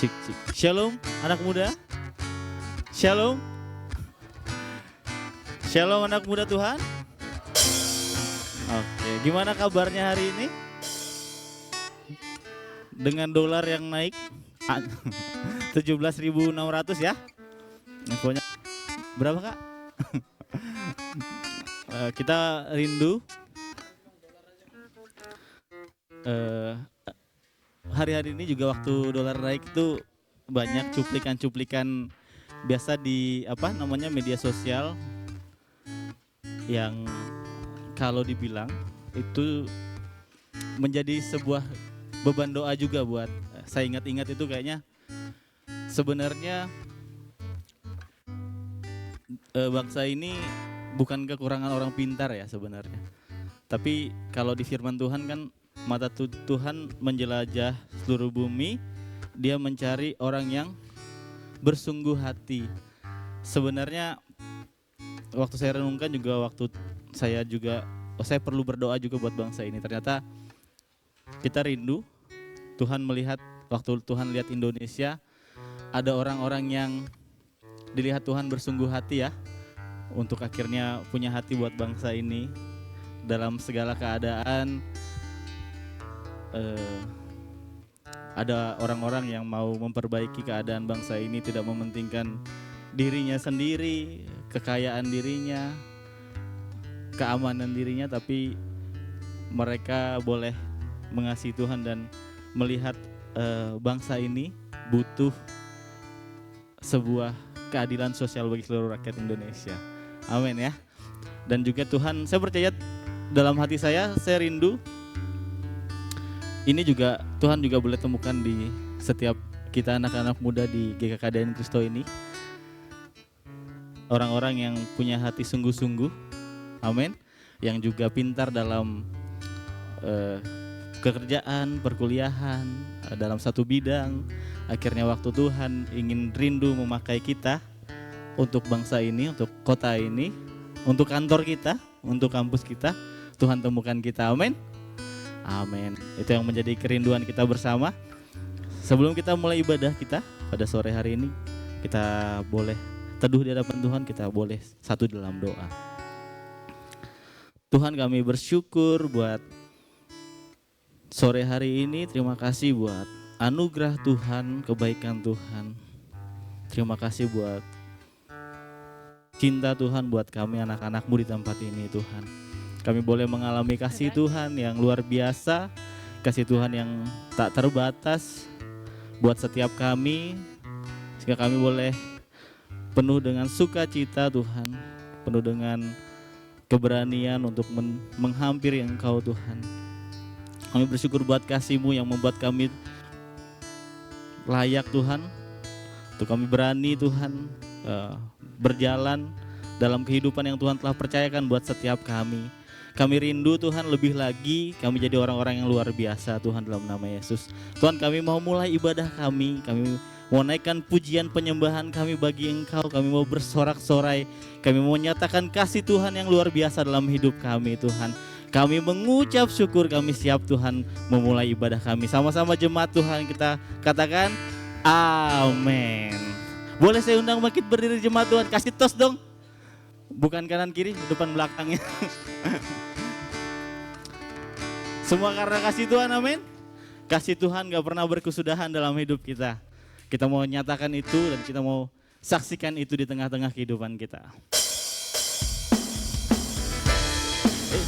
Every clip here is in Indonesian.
Cik, cik. Shalom anak muda. Shalom. Shalom anak muda Tuhan. Oke, gimana kabarnya hari ini? Dengan dolar yang naik 17.600 ya. Infonya berapa Kak? Kita rindu hari-hari ini juga waktu dolar naik itu banyak cuplikan-cuplikan biasa di media sosial yang kalau dibilang itu menjadi sebuah beban doa juga buat saya ingat-ingat itu kayaknya sebenarnya bangsa ini bukan kekurangan orang pintar ya sebenarnya. Tapi kalau di firman Tuhan kan mata Tuhan menjelajah seluruh bumi, dia mencari orang yang bersungguh hati. Sebenarnya waktu saya renungkan juga waktu saya perlu berdoa juga buat bangsa ini. Ternyata kita rindu Tuhan melihat, waktu Tuhan lihat Indonesia ada orang-orang yang dilihat Tuhan bersungguh hati ya, untuk akhirnya punya hati buat bangsa ini dalam segala keadaan. Ada orang-orang yang mau memperbaiki keadaan bangsa ini, tidak mementingkan dirinya sendiri, kekayaan dirinya, keamanan dirinya, tapi mereka boleh mengasihi Tuhan dan melihat bangsa ini butuh sebuah keadilan sosial bagi seluruh rakyat Indonesia. Amin ya. Dan juga Tuhan, saya percaya dalam hati saya rindu ini juga Tuhan juga boleh temukan di setiap kita anak-anak muda di GKKDN Kristo ini. Orang-orang yang punya hati sungguh-sungguh, amin. Yang juga pintar dalam pekerjaan, perkuliahan, dalam satu bidang. Akhirnya waktu Tuhan ingin rindu memakai kita untuk bangsa ini, untuk kota ini, untuk kantor kita, untuk kampus kita, Tuhan temukan kita, amin. Amin. Itu yang menjadi kerinduan kita bersama. Sebelum kita mulai ibadah kita pada sore hari ini, kita boleh teduh di hadapan Tuhan, kita boleh satu dalam doa. Tuhan, kami bersyukur buat sore hari ini. Terima kasih buat anugerah Tuhan, kebaikan Tuhan. Terima kasih buat cinta Tuhan buat kami anak-anak-Mu di tempat ini Tuhan. Kami boleh mengalami kasih Tuhan yang luar biasa, kasih Tuhan yang tak terbatas buat setiap kami, sehingga kami boleh penuh dengan sukacita Tuhan, penuh dengan keberanian untuk menghampiri Engkau Tuhan. Kami bersyukur buat kasih-Mu yang membuat kami layak Tuhan, untuk kami berani Tuhan berjalan dalam kehidupan yang Tuhan telah percayakan buat setiap kami. Kami rindu Tuhan lebih lagi, kami jadi orang-orang yang luar biasa Tuhan dalam nama Yesus. Tuhan, kami mau mulai ibadah kami mau naikkan pujian penyembahan kami bagi Engkau, kami mau bersorak-sorai, kami mau menyatakan kasih Tuhan yang luar biasa dalam hidup kami Tuhan. Kami mengucap syukur, kami siap Tuhan memulai ibadah kami. Sama-sama jemaat Tuhan kita katakan amin. Boleh saya undang bangkit berdiri jemaat Tuhan, kasih tos dong. Bukan kanan kiri, depan belakangnya. Semua karena kasih Tuhan, amin. Kasih Tuhan gak pernah berkesudahan dalam hidup kita. Kita mau nyatakan itu dan kita mau saksikan itu di tengah-tengah kehidupan kita.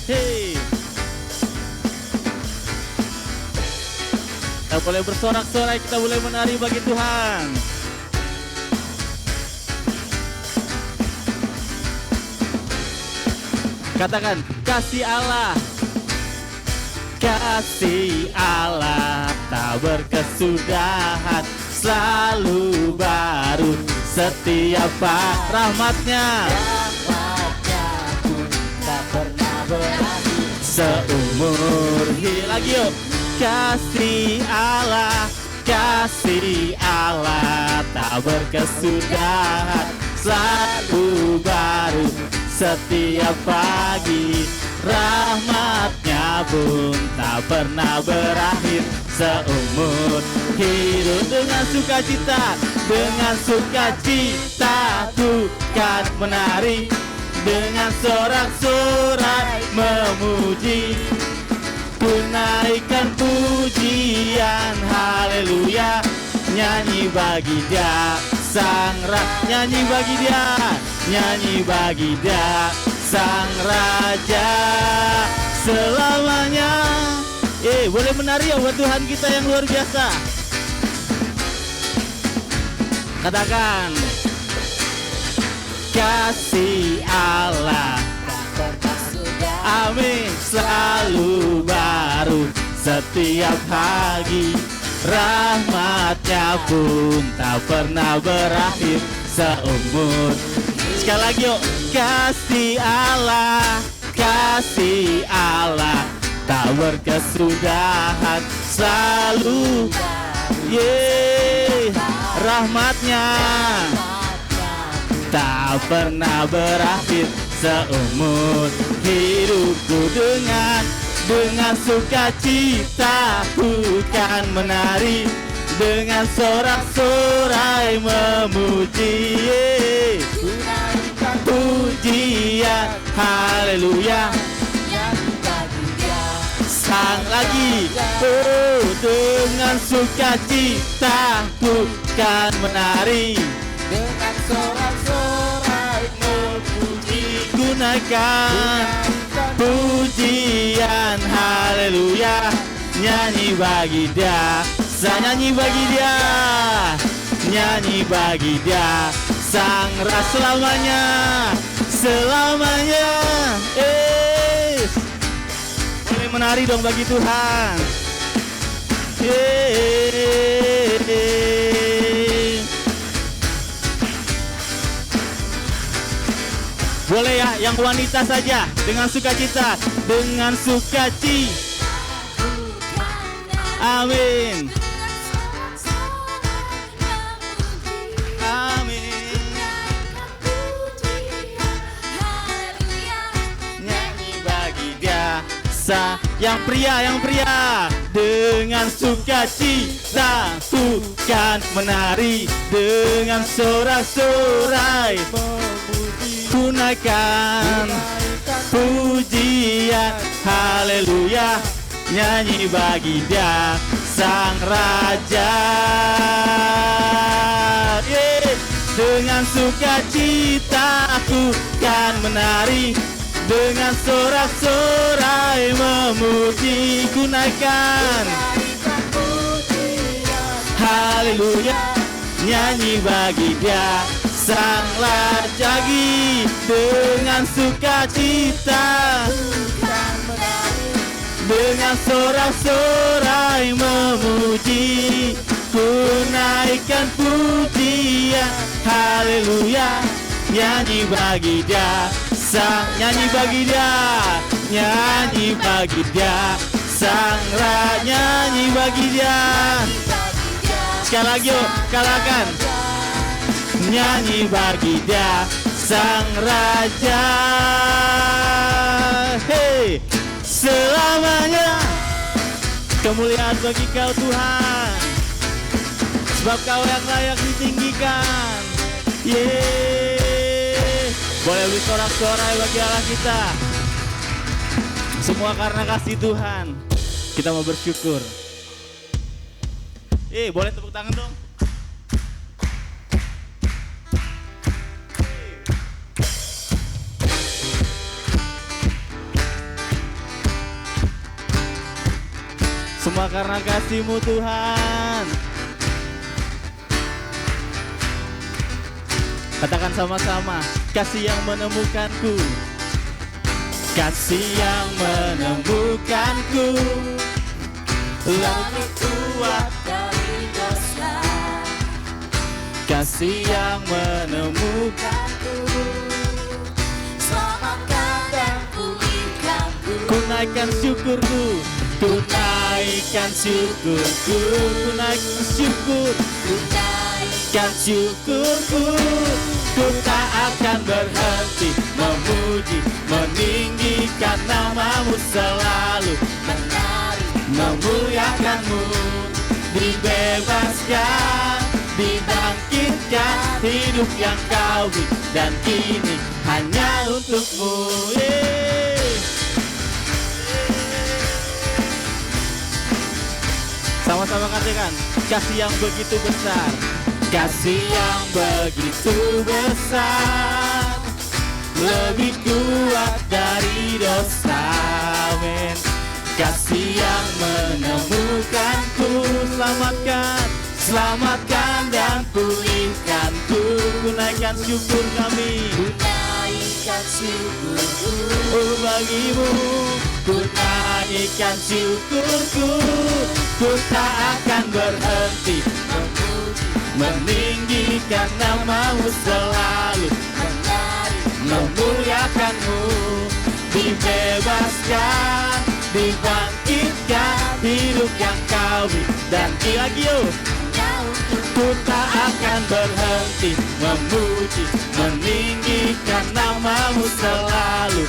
Hey. Kita boleh bersorak-sorai, kita boleh menari bagi Tuhan. Katakan, kasih Allah. Kasih Allah tak berkesudahan, selalu baru setiap rahmatnya. Rahmatnya pun tak pernah berakhir seumur hidup. Lagi yuk. Kasih Allah tak berkesudahan, selalu baru setiap pagi. Rahmatnya pun tak pernah berakhir seumur hidup. Dengan sukacita, dengan sukacita ku kan menari, dengan sorak-sorai memuji, ku naikkan pujian haleluya. Nyanyi bagi Dia Sang Raja, nyanyi bagi Dia, nyanyi bagi Dia Sang Raja selamanya. Boleh menari ya buat Tuhan kita yang luar biasa. Katakan, kasih Allah, amin, selalu baru setiap pagi. Rahmatnya pun tak pernah berakhir seumur. Sekali lagi yuk, kasih Allah, kasih Allah tak berkesudahan, selalu rahmatnya tak pernah berakhir seumur hidupku. Dengan sukacita ku kan menari, dengan sorak-sorai memuji, pujian haleluya. Sang lagi, dengan sukacita ku kan menari, dengan sorak-sorai memuji, gunakan pujian haleluya. Nyanyi bagi Dia, nyanyi bagi Dia, nyanyi bagi Dia Sang Raja selamanya, selamanya. Boleh menari dong bagi Tuhan. Boleh ya, yang wanita saja dengan sukacita, dengan sukacita. Amin. Amin. Nyanyi bagi Dia. Yang pria dengan sukacita ku kan menari, dengan sorak-sorai ku naikkan pujian haleluya. Nyanyi bagi Dia Sang Raja, dengan sukacita ku kan menari, dengan sorak-sorai memuji, ku naikkan haleluya. Nyanyi bagi Dia Sang Raja, dengan sukacita, dengan sorak-sorai memuji, ku naikkan pujian haleluya. Nyanyi bagi Dia nyanyi bagi Dia, nyanyi bagi Dia Sang Raja, nyanyi bagi Dia. Sekali lagi yuk, katakan, nyanyi bagi Dia Sang Raja, selamanya. Kemuliaan bagi Kau Tuhan, sebab Kau yang layak ditinggikan. Boleh beri sorak-sorai bagi Allah kita. Semua karena kasih Tuhan, kita mau bersyukur. Boleh tepuk tangan dong. Semua karena kasih-Mu Tuhan. Katakan sama-sama, kasih yang menemukanku, kasih yang menemukanku, lebih kuat dari dosa. Kasih yang menemukanku, selamatkan dan pulihkanku. Ku naikkan syukurku, ku naikkan syukurku, ku naikkan syukur, ku naikkan syukurku. Ku tak akan berhenti memuji, meninggikan nama-Mu selalu, memuliakan-Mu, dibebaskan, dibangkitkan, hidup yang Kau beri dan kini hanya untuk-Mu. Sama-sama katakan, kasih yang begitu besar, kasih yang begitu besar, lebih kuat dari dosa. Amin. Kasih yang menemukanku, selamatkan dan pulihkanku. Ku naikkan syukur kami, ku naikkan syukurku, oh bagi-Mu. Ku naikkan syukurku, ku tak akan berhenti memuji, meninggikan nama-Mu selalu, memuliakan-Mu, dibebaskan, dibangkitkan, hidup yang Kau beri dan lagi ku tak akan berhenti memuji, meninggikan nama-Mu selalu.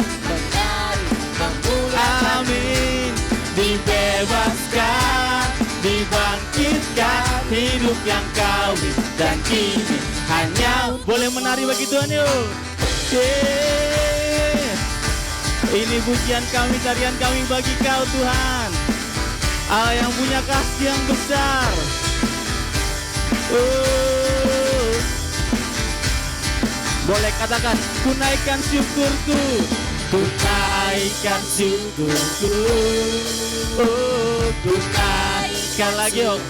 Amin. Dibebaskan, dibangkitkan, hidup yang Kau beri dan kini hanya boleh menari bagi Tuhan yuk. Ini pujian kami, tarian kami bagi Kau Tuhan, Allah yang punya kasih yang besar. Boleh katakan, ku naikkan syukurku, ku naikkan syukurku, oh ku naikkan lagi oh.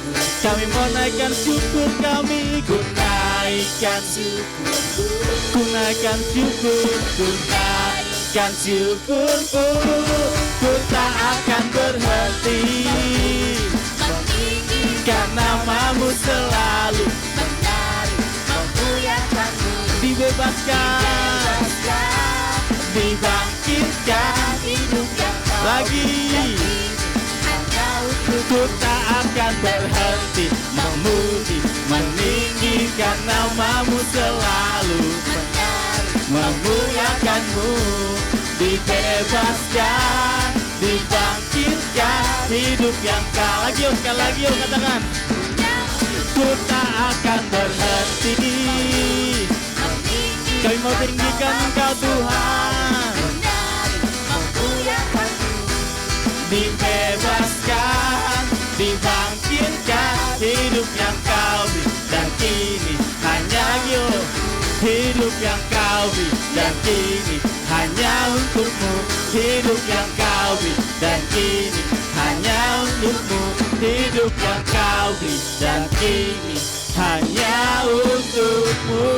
Kami mau naikkan syukur kami, ku naikkan syukurku, ku naikkan syukur, ku naikkan syukurku, ku tak akan berhenti meninggikan nama-Mu selalu, memuliakan-Mu, dibebaskan, dibangkitkan, hidup yang lagi. Ku tak akan berhenti memuji, meninggikan nama-Mu selalu, memuliakan-Mu, dibebaskan, dibangkitkan, hidup yang Kau lagi oh, sekali lagi oh katakan, ku tak akan berhenti. Kami mau tinggikan Engkau Tuhan, dibebaskan, dibangkitkan, hidup yang Kau beri dan kini hanya hidup yang Kau beri dan kini hanya untuk-Mu, hidup yang Kau beri dan kini hanya untuk-Mu, hidup yang Kau beri dan kini hanya untuk-Mu.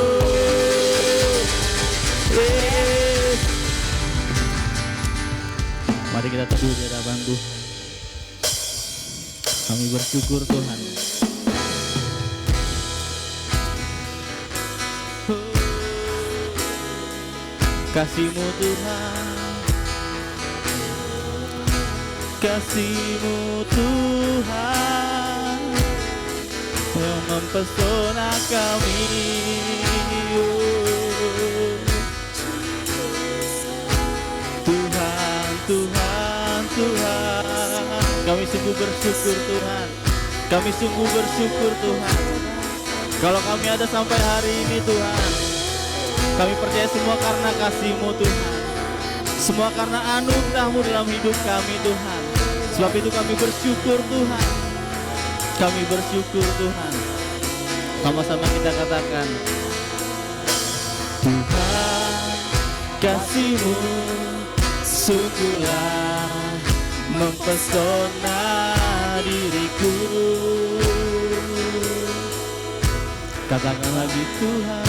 Mari kita teduh di hadapan Tuhan. Kami bersyukur Tuhan. Kasih-Mu Tuhan, kasih-Mu Tuhan yang mempesona kami. Tuhan, Tuhan, Tuhan, kami sungguh bersyukur Tuhan. Kami sungguh bersyukur Tuhan. Kalau kami ada sampai hari ini Tuhan, kami percaya semua karena kasih-Mu Tuhan, semua karena anugerah-Mu dalam hidup kami Tuhan. Sebab itu kami bersyukur Tuhan. Kami bersyukur Tuhan. Sama-sama kita katakan, Tuhan, kasih-Mu sungguhlah mempesona diriku. Katakan lagi, Tuhan,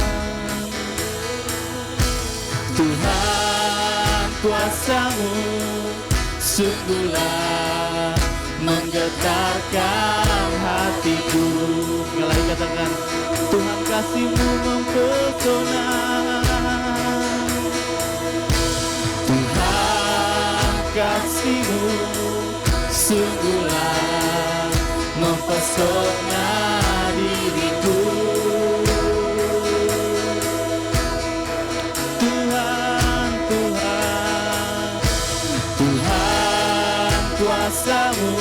Tuhan, kuasa-Mu sungguhlah menggetarkan hatiku. Sekali lagi katakan, Tuhan, kasih-Mu mempesona. Tuhan, kasih-Mu sungguhlah mempesona diriku. Tuhan, Tuhan, Tuhan, kuasa-Mu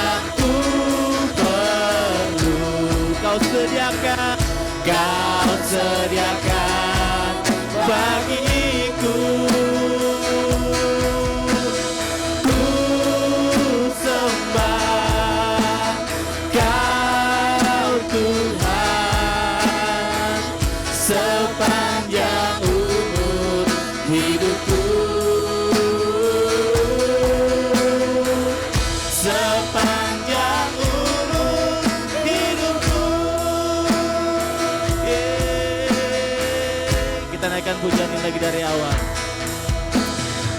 yang ku perlu. Kau sediakan bagiku. Ku sembah Kau Tuhan sepanjang umur hidupku. Sepanjang umur hidupku. Kita naikkan pujian ini lagi dari awal.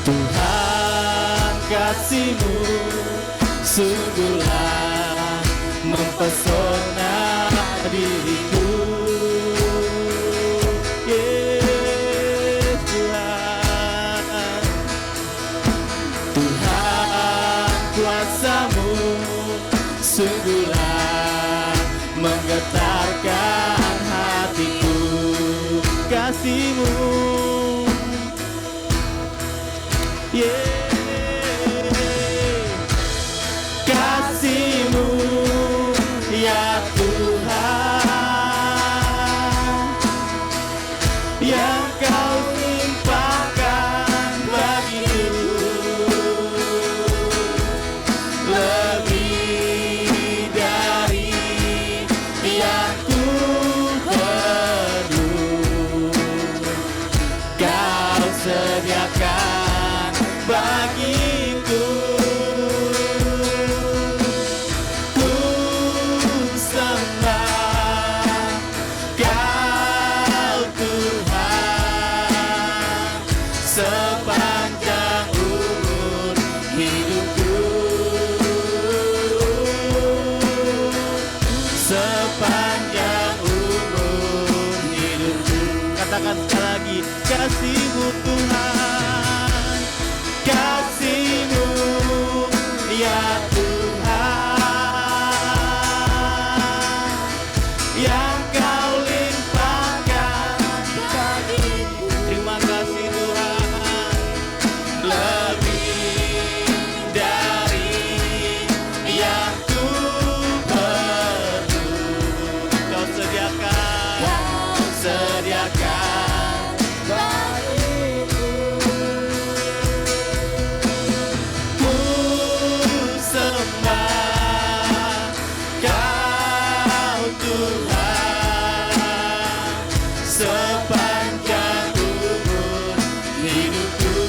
Tuhan, kasih-Mu sungguhlah mempesona diriku. Yes, Tuhan. Tuhan, kuasa-Mu sungguhlah menggetarkan hatiku. Kasih-Mu, kasih-Mu ya Tuhan, yang Kau limpahkan bagiku, lebih dari yang ku perlu. Kau sediakan bagiku. Ku sembah Kau Tuhan sepanjang umur hidupku. Sepanjang umur hidupku. Katakan sekali lagi, kasih-Mu Tuhan, kasih-Mu ya Tuhan, yang Kau limpahkan bagiku. Terima kasih Tuhan, lebih dari yang ku perlu. Kau sediakan bagiku. Ku sembah Kau Tuhan sepanjang umur hidupku.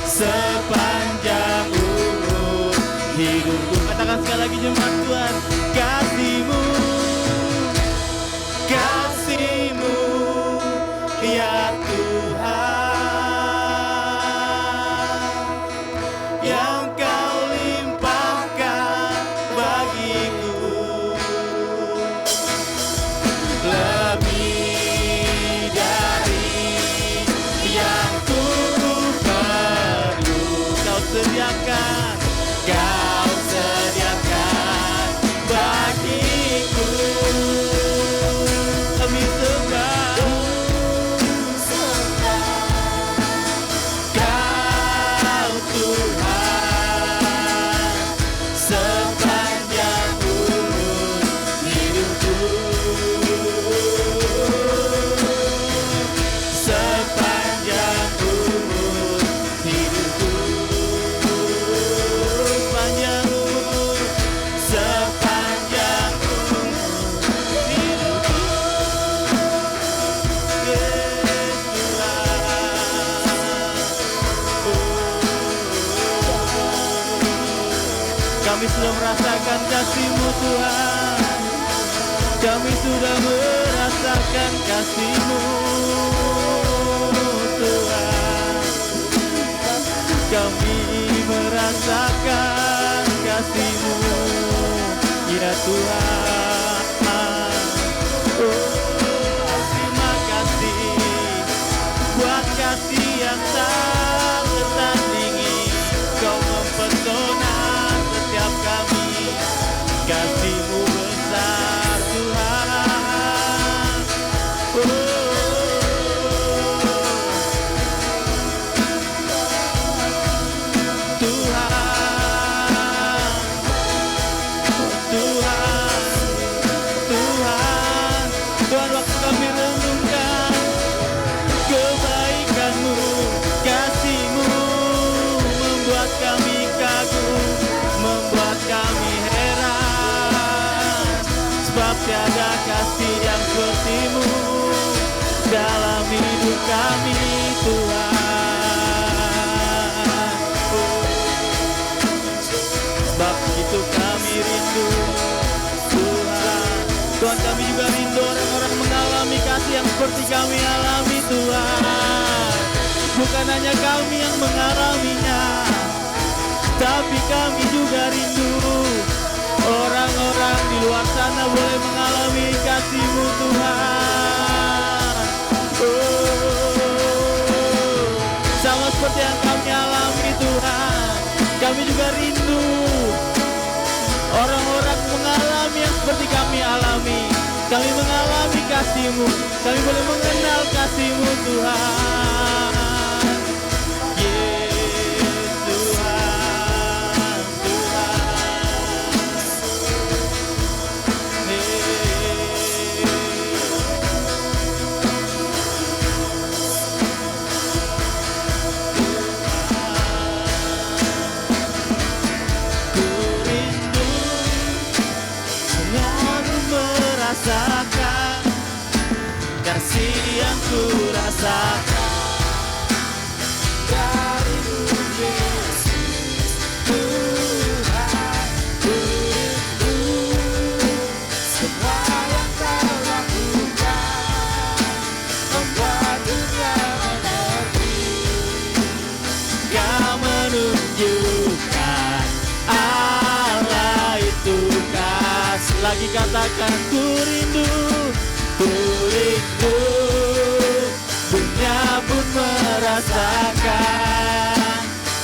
Sepanjang umur hidupku. Katakan sekali lagi jemaat Tuhan, kasih-Mu, kasih-Mu ya Tuhan, yang Kau limpahkan bagiku, lebih dari yang ku perlu. Kau sediakan bagiku. Kami sembah Kau Tuhan sepanjang umur hidupku. Sepanjang umur hidupku. Sepanjang umur, sepanjang umur hidupku. Yes, Tuhan. Kami sudah merasakan kasih-Mu Tuhan. Kami sudah merasakan kasih-Mu Tuhan. Kami merasakan kasih-Mu ya Tuhan. Oh, terima kasih buat kasih yang tak tertandingi. Kau mempesona setiap kami. Kasih-Mu besar Tuhan. Oh, tiada kasih yang seperti-Mu dalam hidup kami Tuhan. Sebab itu kami rindu Tuhan. Tuhan, kami juga rindu orang-orang mengalami kasih yang seperti kami alami Tuhan. Bukan hanya kami yang mengalaminya, tapi kami juga rindu orang-orang di luar sana boleh mengalami kasih-Mu Tuhan. Sama seperti yang kami alami Tuhan, kami juga rindu orang-orang mengalami yang seperti kami alami. Kami mengalami kasih-Mu, kami boleh mengenal kasih-Mu Tuhan. Rasakan kasih yang ku rasakan dari-Mu Yesus Tuhan. Ku rindu semua yang Kau lakukan, membuat dunia mengerti. Kau menunjukkan Allah itu kasih. Lagi katakan ku rindu dunia pun merasakan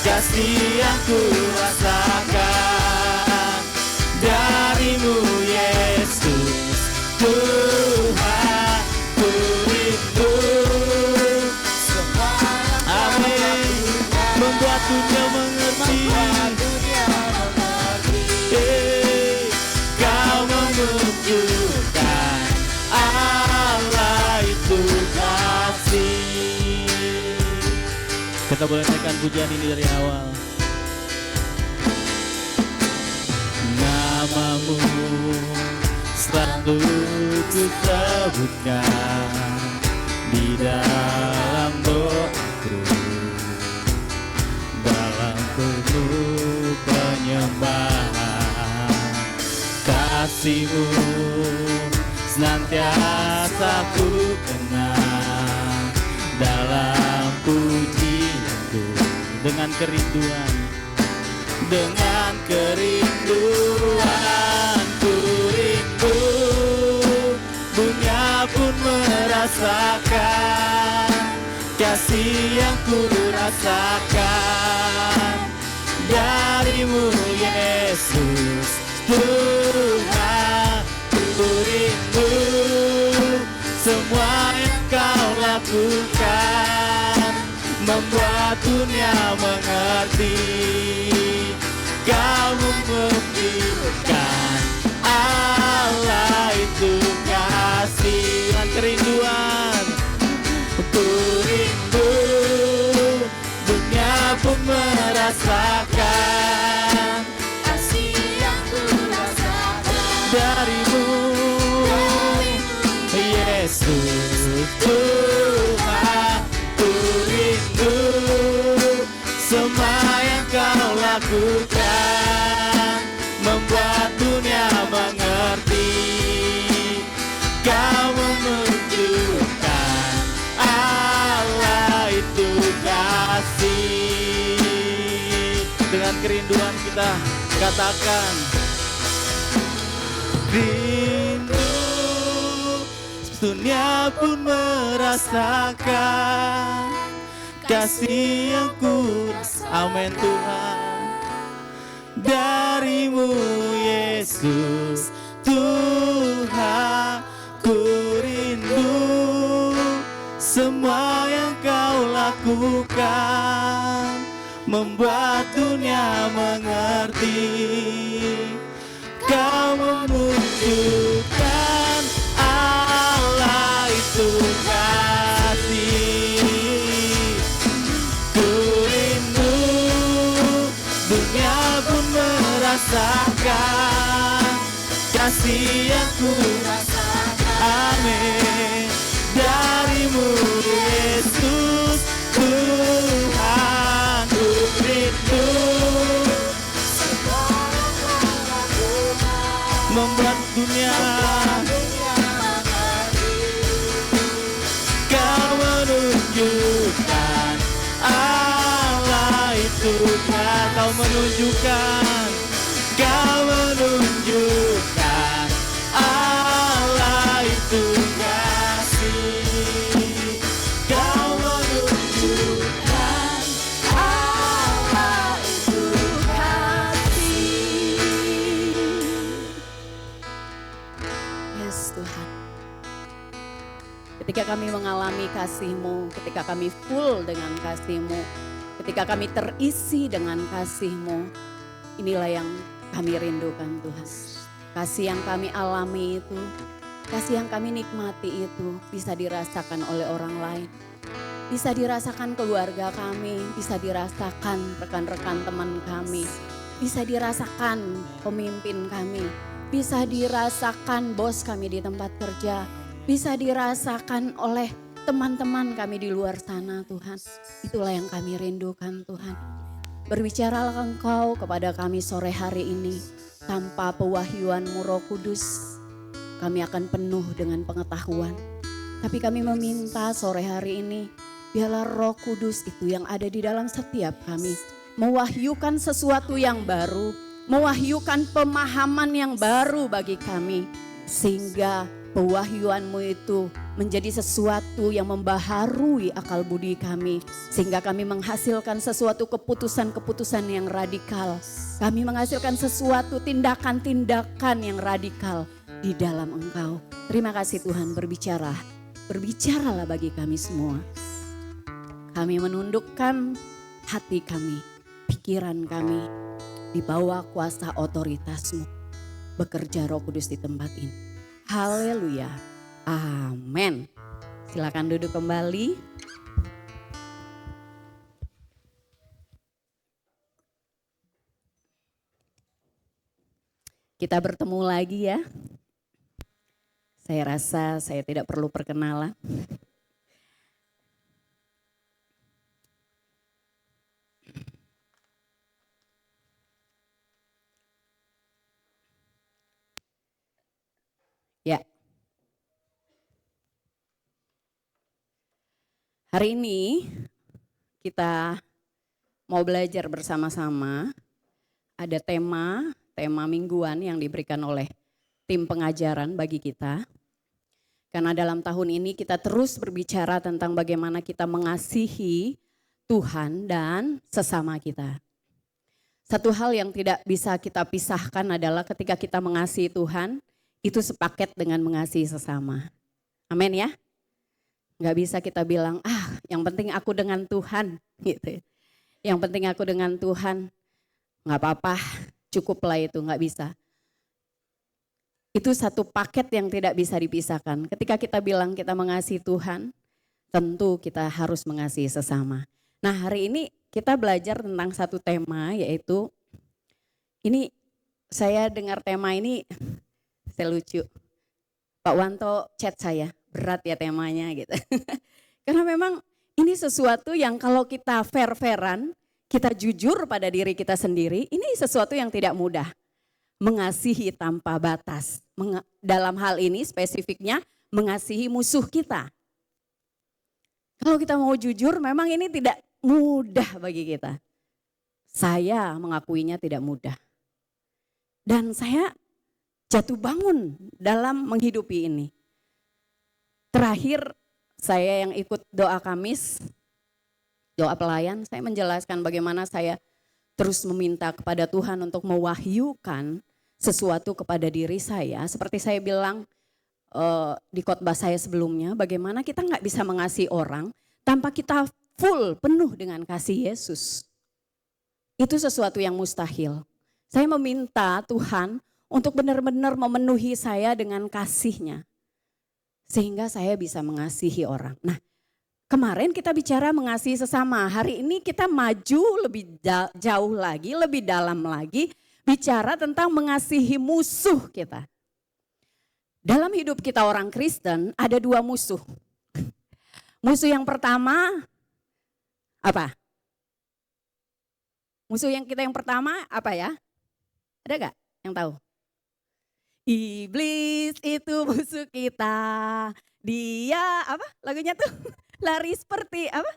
kasih yang ku rasakan dari-Mu Yesus Tuhan. Ku rindu semua yang amin, membuat dunia mengerti. Kau menunjukkan Allah itu kasih. Kita boleh naikkan pujian ini dari awal. Nama-Mu selalu ku sebutkan di dalam doaku, dalam penuh penyembahan. Kasih-Mu senantiasa ku kenang dalam pujianku. Dengan kerinduan ku rindu dunia pun merasakan kasih yang ku rasakan dari-Mu Yesus Tuhan. Ku rindu semua yang Kau lakukan, membuat dunia mengerti. Kau membuktikan Allah itu kasih. Dan kerinduan ku rindu dunia pun merasakan kasih yang ku rasakan dari-Mu Yesus Tuhan. Ku rindu semua yang Kau lakukan, membuat dunia mengerti. Kau menunjukkan Allah itu kasih. Dengan kerinduan kita katakan rindu dunia pun merasakan kasih yang ku rasakan. Amin Tuhan. Dari-Mu Yesus Tuhan. Ku rindu semua yang Kau lakukan, membuat dunia mengerti. Kau menunjukkan Allah itu kasih. Ku rindu dunia pun merasakan kasih yang ku rasakan. Amin. Darimu Yesus Tuhan, ku rindu membuat dunia Kau menunjukkan Allah itu Kau menunjukkan, Kau menunjukkan Allah itu kasih. Kau menunjukkan Allah itu kasih. Yes Tuhan, ketika kami mengalami kasih-Mu, ketika kami full dengan kasih-Mu, ketika kami terisi dengan kasih-Mu, inilah yang kami rindukan Tuhan. Kasih yang kami alami itu, kasih yang kami nikmati itu bisa dirasakan oleh orang lain. Bisa dirasakan keluarga kami, bisa dirasakan rekan-rekan teman kami, bisa dirasakan pemimpin kami, bisa dirasakan bos kami di tempat kerja, bisa dirasakan oleh teman-teman kami di luar sana Tuhan. Itulah yang kami rindukan Tuhan. Berbicaralah Engkau kepada kami sore hari ini. Tanpa pewahyuan-Mu Roh Kudus, kami akan penuh dengan pengetahuan. Tapi kami meminta sore hari ini, biarlah Roh Kudus itu yang ada di dalam setiap kami, mewahyukan sesuatu yang baru, mewahyukan pemahaman yang baru bagi kami. Sehingga pewahyuan-Mu itu menjadi sesuatu yang membaharui akal budi kami. Sehingga kami menghasilkan sesuatu keputusan-keputusan yang radikal. Kami menghasilkan sesuatu tindakan-tindakan yang radikal di dalam Engkau. Terima kasih Tuhan, berbicaralah bagi kami semua. Kami menundukkan hati kami, pikiran kami di bawah kuasa otoritas-Mu. Bekerja Roh Kudus di tempat ini. Haleluya. Amin. Silakan duduk kembali. Kita bertemu lagi ya. Saya rasa saya tidak perlu perkenalan. Ya. Hari ini kita mau belajar bersama-sama. Ada tema mingguan yang diberikan oleh tim pengajaran bagi kita. Karena dalam tahun ini kita terus berbicara tentang bagaimana kita mengasihi Tuhan dan sesama kita. Satu hal yang tidak bisa kita pisahkan adalah ketika kita mengasihi Tuhan, itu sepaket dengan mengasihi sesama. Amin ya. Gak bisa kita bilang, yang penting aku dengan Tuhan gitu. Yang penting aku dengan Tuhan, gak apa-apa, cukuplah itu, gak bisa. Itu satu paket yang tidak bisa dipisahkan. Ketika kita bilang kita mengasihi Tuhan, tentu kita harus mengasihi sesama. Nah hari ini kita belajar tentang satu tema, yaitu, ini saya dengar tema ini, saya lucu. Pak Wanto chat saya, berat ya temanya gitu. Karena memang ini sesuatu yang kalau kita fair-fairan, kita jujur pada diri kita sendiri, ini sesuatu yang tidak mudah. Mengasihi tanpa batas. Dalam hal ini spesifiknya mengasihi musuh kita. Kalau kita mau jujur memang ini tidak mudah bagi kita. Saya mengakuinya tidak mudah. Dan saya jatuh bangun dalam menghidupi ini. Terakhir saya yang ikut doa Kamis, doa pelayan, saya menjelaskan bagaimana saya terus meminta kepada Tuhan untuk mewahyukan sesuatu kepada diri saya. Seperti saya bilang di khotbah saya sebelumnya, bagaimana kita nggak bisa mengasihi orang tanpa kita full, penuh dengan kasih Yesus. Itu sesuatu yang mustahil. Saya meminta Tuhan untuk benar-benar memenuhi saya dengan kasih-Nya. Sehingga saya bisa mengasihi orang. Nah, kemarin kita bicara mengasihi sesama. Hari ini kita maju lebih jauh lagi, lebih dalam lagi. Bicara tentang mengasihi musuh kita. Dalam hidup kita orang Kristen ada dua musuh. Musuh yang pertama apa? Musuh yang pertama apa ya? Ada gak yang tahu? Iblis itu musuh kita. Dia apa lagunya tuh? Lari seperti apa?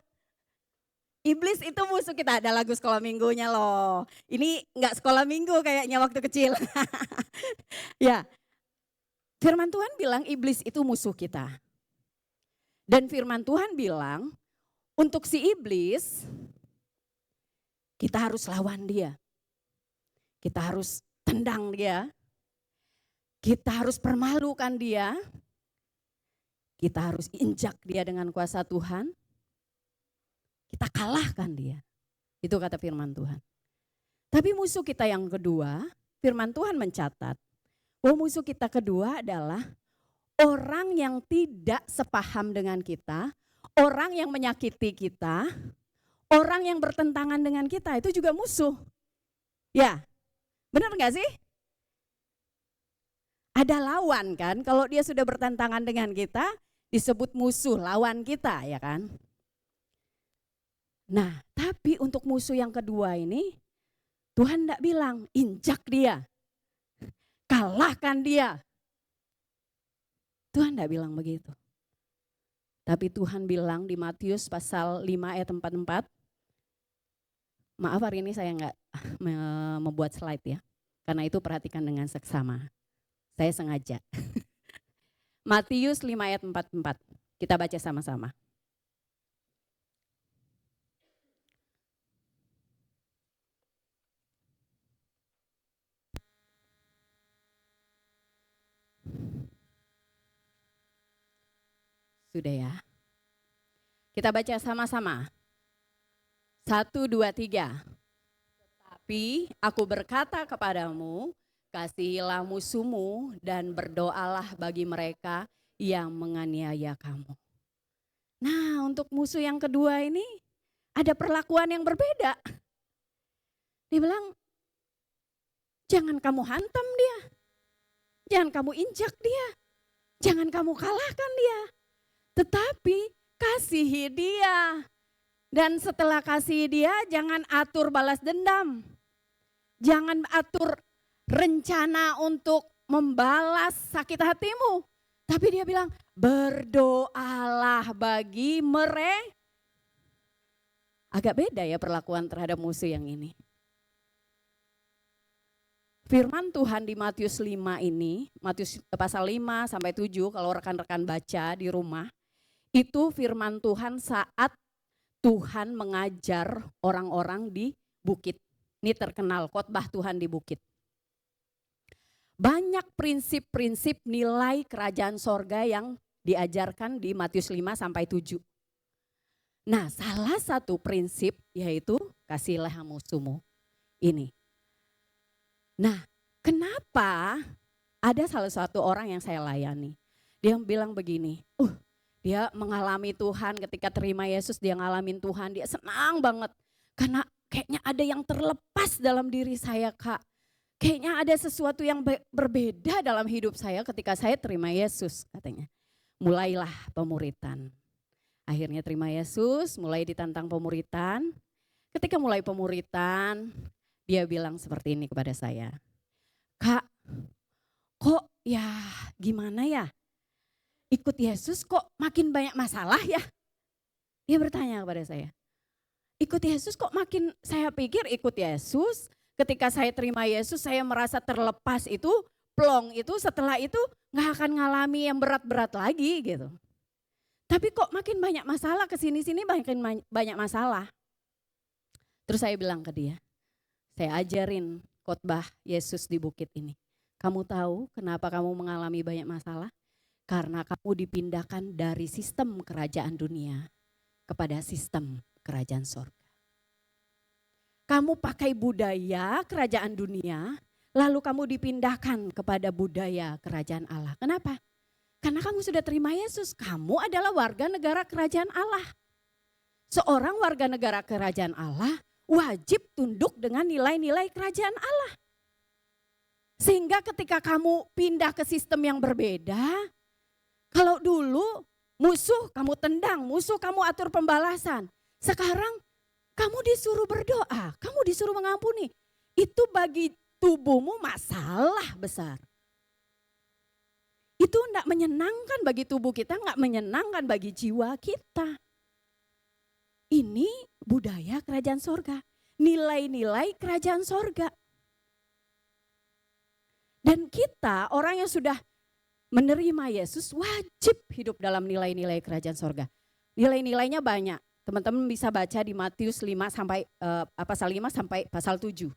Iblis itu musuh kita. Ada lagu sekolah minggunya loh. Ini gak sekolah minggu kayaknya waktu kecil. Ya, firman Tuhan bilang iblis itu musuh kita. Dan firman Tuhan bilang untuk si iblis kita harus lawan dia. Kita harus tendang dia. Kita harus permalukan dia. Kita harus injak dia dengan kuasa Tuhan. Kita kalahkan dia. Itu kata firman Tuhan. Tapi musuh kita yang kedua, firman Tuhan mencatat bahwa musuh kita kedua adalah orang yang tidak sepaham dengan kita, orang yang menyakiti kita, orang yang bertentangan dengan kita, itu juga musuh. Ya, benar gak sih? Ada lawan kan, kalau dia sudah bertentangan dengan kita, disebut musuh, lawan kita ya kan. Nah, tapi untuk musuh yang kedua ini, Tuhan tidak bilang, injak dia, kalahkan dia. Tuhan tidak bilang begitu. Tapi Tuhan bilang di Matius pasal 5 ayat 44, maaf hari ini saya enggak membuat slide ya, karena itu perhatikan dengan seksama. Saya sengaja. Matius 5 ayat 44, kita baca sama-sama. Sudah ya. Kita baca sama-sama. 1, 2, 3. Tetapi aku berkata kepadamu, kasihilah musuhmu dan berdoalah bagi mereka yang menganiaya kamu. Nah, untuk musuh yang kedua ini ada perlakuan yang berbeda. Dia bilang, jangan kamu hantam dia. Jangan kamu injak dia. Jangan kamu kalahkan dia. Tetapi kasihi dia. Dan setelah kasih dia, jangan atur balas dendam. Jangan atur rencana untuk membalas sakit hatimu. Tapi dia bilang, berdoalah bagi mereka. Agak beda ya perlakuan terhadap musuh yang ini. Firman Tuhan di Matius 5 ini, Matius pasal 5 sampai 7 kalau rekan-rekan baca di rumah, itu firman Tuhan saat Tuhan mengajar orang-orang di bukit. Ini terkenal khotbah Tuhan di bukit. Banyak prinsip-prinsip nilai kerajaan sorga yang diajarkan di Matius 5 sampai 7. Nah, salah satu prinsip yaitu kasihilah musuhmu. Ini. Nah, kenapa ada salah satu orang yang saya layani. Dia bilang begini, dia mengalami Tuhan ketika terima Yesus, dia ngalamin Tuhan, dia senang banget. Karena kayaknya ada yang terlepas dalam diri saya, Kak. Kayaknya ada sesuatu yang berbeda dalam hidup saya ketika saya terima Yesus, katanya. Mulailah pemuritan. Akhirnya terima Yesus, mulai ditantang pemuritan. Ketika mulai pemuritan, dia bilang seperti ini kepada saya. Kak, kok ya gimana ya? Ikut Yesus kok makin banyak masalah ya? Dia bertanya kepada saya. Ikut Yesus kok makin, saya pikir ikut Yesus, ketika saya terima Yesus saya merasa terlepas itu, plong itu, setelah itu gak akan ngalami yang berat-berat lagi gitu. Tapi kok makin banyak masalah, kesini-sini makin banyak masalah. Terus saya bilang ke dia, saya ajarin khotbah Yesus di bukit ini. Kamu tahu kenapa kamu mengalami banyak masalah? Karena kamu dipindahkan dari sistem kerajaan dunia kepada sistem kerajaan sorga. Kamu pakai budaya kerajaan dunia, lalu kamu dipindahkan kepada budaya kerajaan Allah. Kenapa? Karena kamu sudah terima Yesus, kamu adalah warga negara kerajaan Allah. Seorang warga negara kerajaan Allah wajib tunduk dengan nilai-nilai kerajaan Allah. Sehingga ketika kamu pindah ke sistem yang berbeda, kalau dulu musuh kamu tendang, musuh kamu atur pembalasan. Sekarang kamu disuruh berdoa, kamu disuruh mengampuni. Itu bagi tubuhmu masalah besar. Itu enggak menyenangkan bagi tubuh kita, enggak menyenangkan bagi jiwa kita. Ini budaya kerajaan sorga, nilai-nilai kerajaan sorga. Dan kita orang yang sudah menerima Yesus wajib hidup dalam nilai-nilai kerajaan sorga. Nilai-nilainya banyak. Teman-teman bisa baca di Matius 5 sampai pasal 5 sampai pasal 7.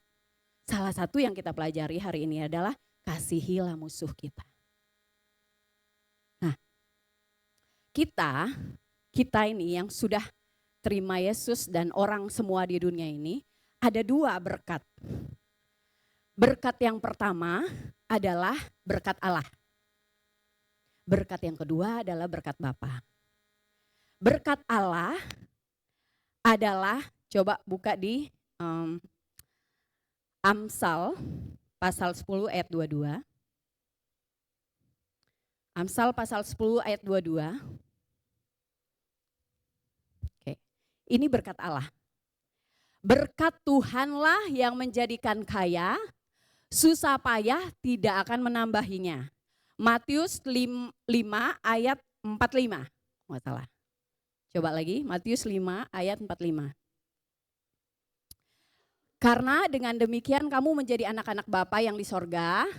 Salah satu yang kita pelajari hari ini adalah kasihilah musuh kita. Nah, kita ini yang sudah terima Yesus dan orang semua di dunia ini ada 2 berkat. Berkat yang pertama adalah berkat Allah. Berkat yang kedua adalah berkat Bapa. Berkat Allah adalah, coba buka di Amsal pasal 10 ayat 22. Amsal pasal 10 ayat 22. Oke, ini berkat Allah. Berkat Tuhanlah yang menjadikan kaya, susah payah tidak akan menambahinya. Matius 5 ayat 45. Nggak salah. Coba lagi, Matius 5 ayat 45. Karena dengan demikian kamu menjadi anak-anak Bapa yang di sorga.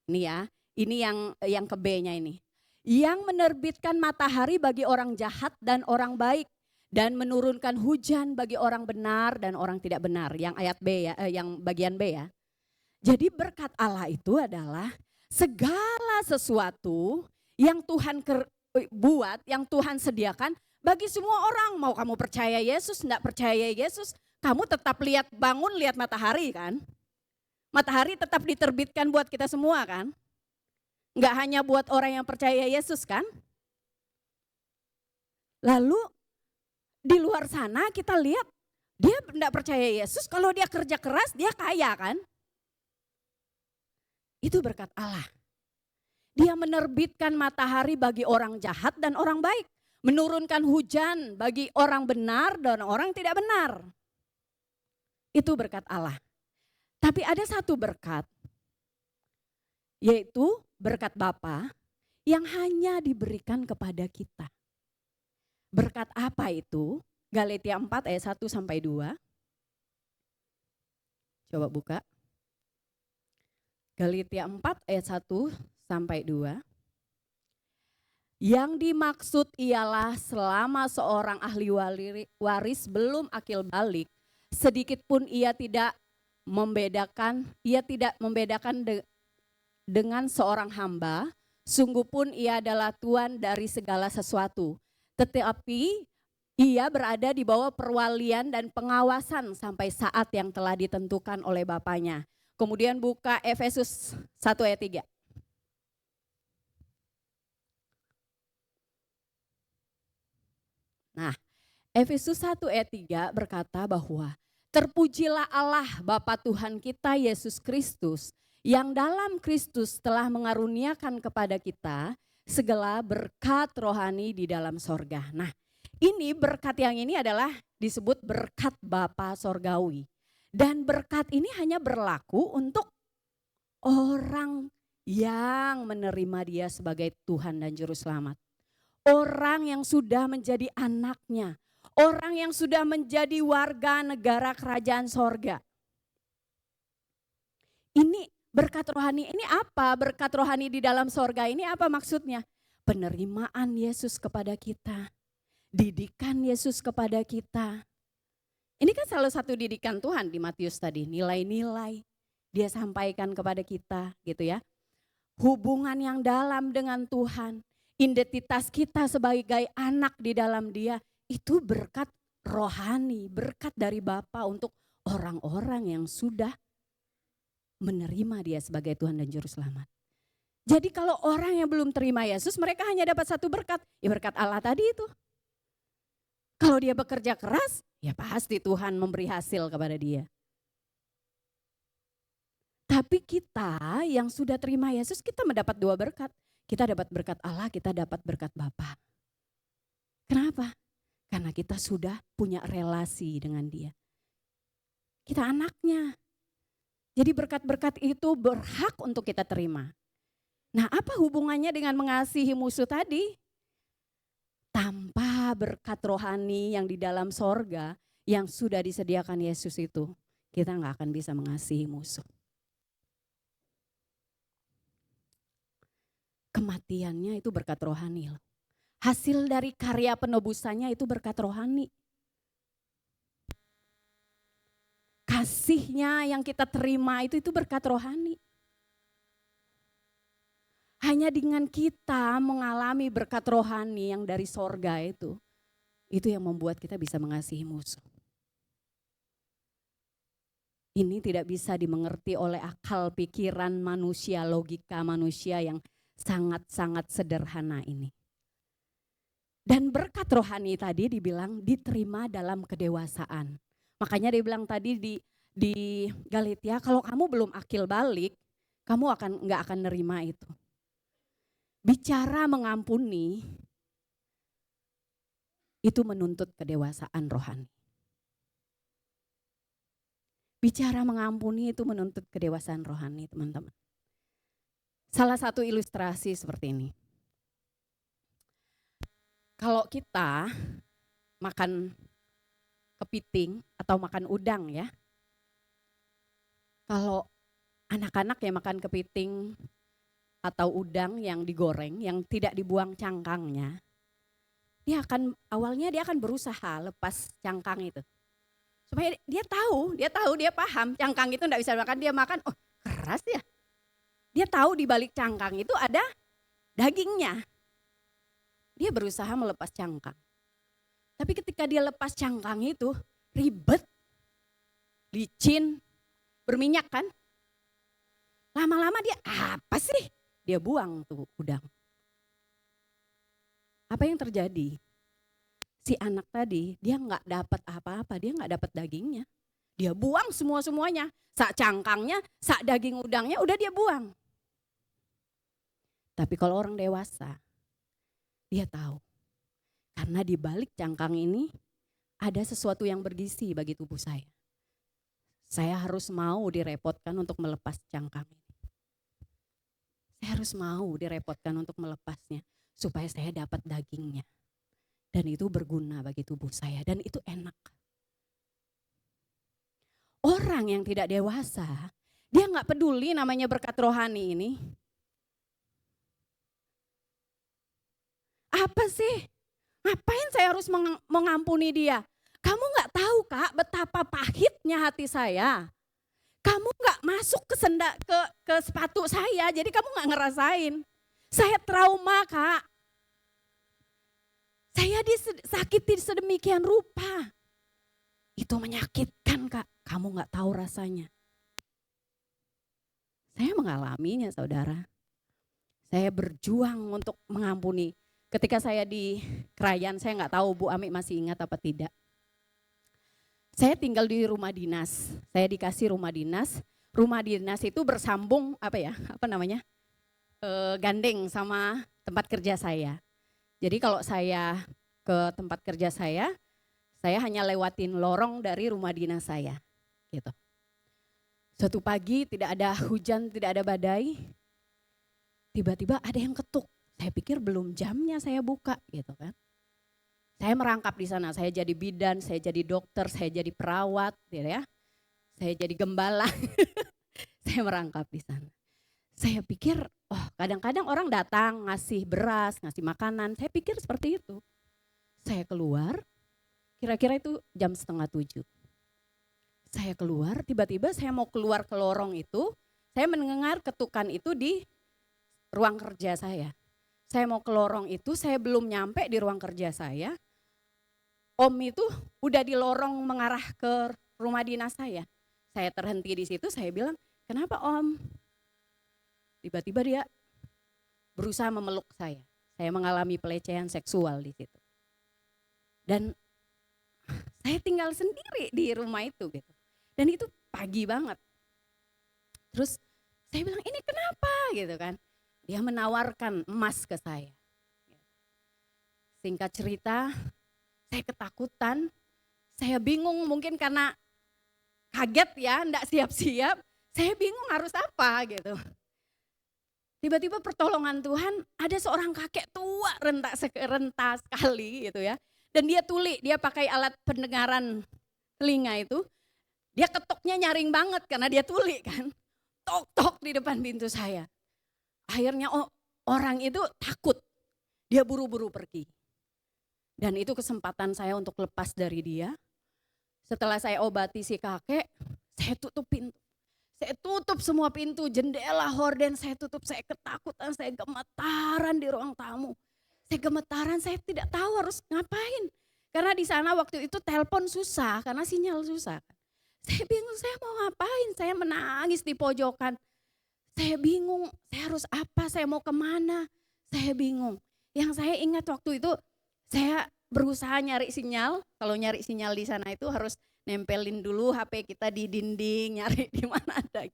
Ini ya, ini yang ke B-nya ini. Yang menerbitkan matahari bagi orang jahat dan orang baik. Dan menurunkan hujan bagi orang benar dan orang tidak benar. Yang ayat B ya, yang bagian B ya. Jadi berkat Allah itu adalah segala sesuatu yang Tuhan buat, yang Tuhan sediakan bagi semua orang. Mau kamu percaya Yesus, enggak percaya Yesus, kamu tetap bangun lihat matahari kan. Matahari tetap diterbitkan buat kita semua kan. Enggak hanya buat orang yang percaya Yesus kan. Lalu di luar sana kita lihat dia enggak percaya Yesus, kalau dia kerja keras dia kaya kan. Itu berkat Allah. Dia menerbitkan matahari bagi orang jahat dan orang baik. Menurunkan hujan bagi orang benar dan orang tidak benar. Itu berkat Allah. Tapi ada satu berkat, yaitu berkat Bapa yang hanya diberikan kepada kita. Berkat apa itu? Galatia 4 ayat 1 sampai 2. Coba buka. Galatia 4 ayat 1 sampai 2. Yang dimaksud ialah selama seorang ahli waris belum akil balik, sedikit pun ia tidak membedakan dengan seorang hamba, sungguh pun ia adalah tuan dari segala sesuatu. Tetapi ia berada di bawah perwalian dan pengawasan sampai saat yang telah ditentukan oleh Bapaknya. Kemudian buka Efesus 1 ayat 3. Nah, Efesus 1 ayat 3 berkata bahwa terpujilah Allah Bapa Tuhan kita Yesus Kristus yang dalam Kristus telah mengaruniakan kepada kita segala berkat rohani di dalam sorga. Nah, ini berkat yang ini adalah disebut berkat Bapa sorgawi. Dan berkat ini hanya berlaku untuk orang yang menerima dia sebagai Tuhan dan Juru Selamat. Orang yang sudah menjadi anaknya. Orang yang sudah menjadi warga negara kerajaan sorga. Ini berkat rohani, ini apa? Berkat rohani di dalam sorga ini apa maksudnya? Penerimaan Yesus kepada kita. Didikan Yesus kepada kita. Ini kan salah satu didikan Tuhan di Matius tadi, nilai-nilai dia sampaikan kepada kita gitu ya. Hubungan yang dalam dengan Tuhan, identitas kita sebagai anak di dalam dia, itu berkat rohani, berkat dari Bapa untuk orang-orang yang sudah menerima dia sebagai Tuhan dan Juru Selamat. Jadi kalau orang yang belum terima Yesus, mereka hanya dapat satu berkat, ya berkat Allah tadi itu. Kalau dia bekerja keras, ya pasti Tuhan memberi hasil kepada dia. Tapi kita yang sudah terima Yesus, kita mendapat 2 berkat. Kita dapat berkat Allah, kita dapat berkat Bapa. Kenapa? Karena kita sudah punya relasi dengan Dia. Kita anaknya. Jadi berkat-berkat itu berhak untuk kita terima. Nah, apa hubungannya dengan mengasihi musuh tadi? Tanpa berkat rohani yang di dalam sorga yang sudah disediakan Yesus itu, kita nggak akan bisa mengasihi musuh. Kematiannya itu berkat rohani loh. Hasil dari karya penebusannya itu berkat rohani. Kasihnya yang kita terima itu berkat rohani. Hanya dengan kita mengalami berkat rohani yang dari sorga itu yang membuat kita bisa mengasihi musuh. Ini tidak bisa dimengerti oleh akal pikiran manusia, logika manusia yang sangat-sangat sederhana ini. Dan berkat rohani tadi dibilang diterima dalam kedewasaan. Makanya dia bilang tadi di Galatia, kalau kamu belum akil balik, kamu nggak akan nerima itu. Bicara mengampuni itu menuntut kedewasaan rohani. Bicara mengampuni itu menuntut kedewasaan rohani, teman-teman. Salah satu ilustrasi seperti ini. Kalau kita makan kepiting atau makan udang ya. Kalau anak-anak ya makan kepiting atau udang yang digoreng, yang tidak dibuang cangkangnya, awalnya dia akan berusaha lepas cangkang itu. Supaya dia paham cangkang itu enggak bisa dimakan, dia makan, oh keras ya. Dia tahu di balik cangkang itu ada dagingnya. Dia berusaha melepas cangkang. Tapi ketika dia lepas cangkang itu, ribet, licin, berminyak kan. Lama-lama dia apa sih? Dia buang tuh udang. Apa yang terjadi? Si anak tadi dia nggak dapat apa-apa, dia nggak dapat dagingnya. Dia buang semua-semuanya. Sak cangkangnya, sak daging udangnya udah dia buang. Tapi kalau orang dewasa, dia tahu. Karena di balik cangkang ini ada sesuatu yang bergizi bagi tubuh saya. Saya harus mau direpotkan untuk melepas cangkang ini. Saya harus mau direpotkan untuk melepasnya supaya saya dapat dagingnya. Dan itu berguna bagi tubuh saya dan itu enak. Orang yang tidak dewasa, dia nggak peduli namanya berkat rohani ini. Apa sih? Ngapain saya harus mengampuni dia? Kamu nggak tahu Kak betapa pahitnya hati saya. Kamu nggak masuk ke sepatu saya, jadi kamu nggak ngerasain. Saya trauma Kak. Saya disakiti sedemikian rupa. Itu menyakitkan Kak, kamu nggak tahu rasanya. Saya mengalaminya saudara. Saya berjuang untuk mengampuni. Ketika saya di Krayan, saya nggak tahu Bu Ami masih ingat apa tidak. Saya tinggal di rumah dinas, saya dikasih rumah dinas. Rumah dinas itu bersambung gandeng sama tempat kerja saya. Jadi kalau saya ke tempat kerja saya hanya lewatin lorong dari rumah dinas saya. Gitu. Suatu pagi tidak ada hujan, tidak ada badai, tiba-tiba ada yang ketuk. Saya pikir belum jamnya saya buka gitu kan. Saya merangkap di sana, saya jadi bidan, saya jadi dokter, saya jadi perawat, ya. Saya jadi gembala. Saya merangkap di sana. Saya pikir, kadang-kadang orang datang ngasih beras, ngasih makanan. Saya pikir seperti itu. Saya keluar, kira-kira itu jam 6:30. Saya keluar, tiba-tiba saya mau keluar ke lorong itu, saya mendengar ketukan itu di ruang kerja saya. Saya mau ke lorong itu, saya belum nyampe di ruang kerja saya. Om itu udah di lorong mengarah ke rumah dinas saya. Saya terhenti di situ, saya bilang, kenapa Om? Tiba-tiba dia berusaha memeluk saya. Saya mengalami pelecehan seksual di situ. Dan saya tinggal sendiri di rumah itu gitu. Dan itu pagi banget. Terus saya bilang, ini kenapa gitu kan. Dia menawarkan emas ke saya. Singkat cerita, saya ketakutan, saya bingung mungkin karena kaget ya, enggak siap-siap. Saya bingung harus apa gitu. Tiba-tiba pertolongan Tuhan, ada seorang kakek tua renta sekali gitu ya. Dan dia tuli, dia pakai alat pendengaran telinga itu. Dia ketoknya nyaring banget karena dia tuli kan. Tok-tok di depan pintu saya. Akhirnya orang itu takut, dia buru-buru pergi. Dan itu kesempatan saya untuk lepas dari dia. Setelah saya obati si kakek, saya tutup pintu. Saya tutup semua pintu, jendela, horden saya tutup. Saya ketakutan, saya gemetaran di ruang tamu. Saya gemetaran, saya tidak tahu harus ngapain. Karena di sana waktu itu telepon susah, karena sinyal susah. Saya bingung, saya mau ngapain, saya menangis di pojokan. Saya bingung, saya harus apa, saya mau kemana, saya bingung. Yang saya ingat waktu itu, saya berusaha nyari sinyal. Kalau nyari sinyal di sana itu harus nempelin dulu HP kita di dinding, nyari di mana ada.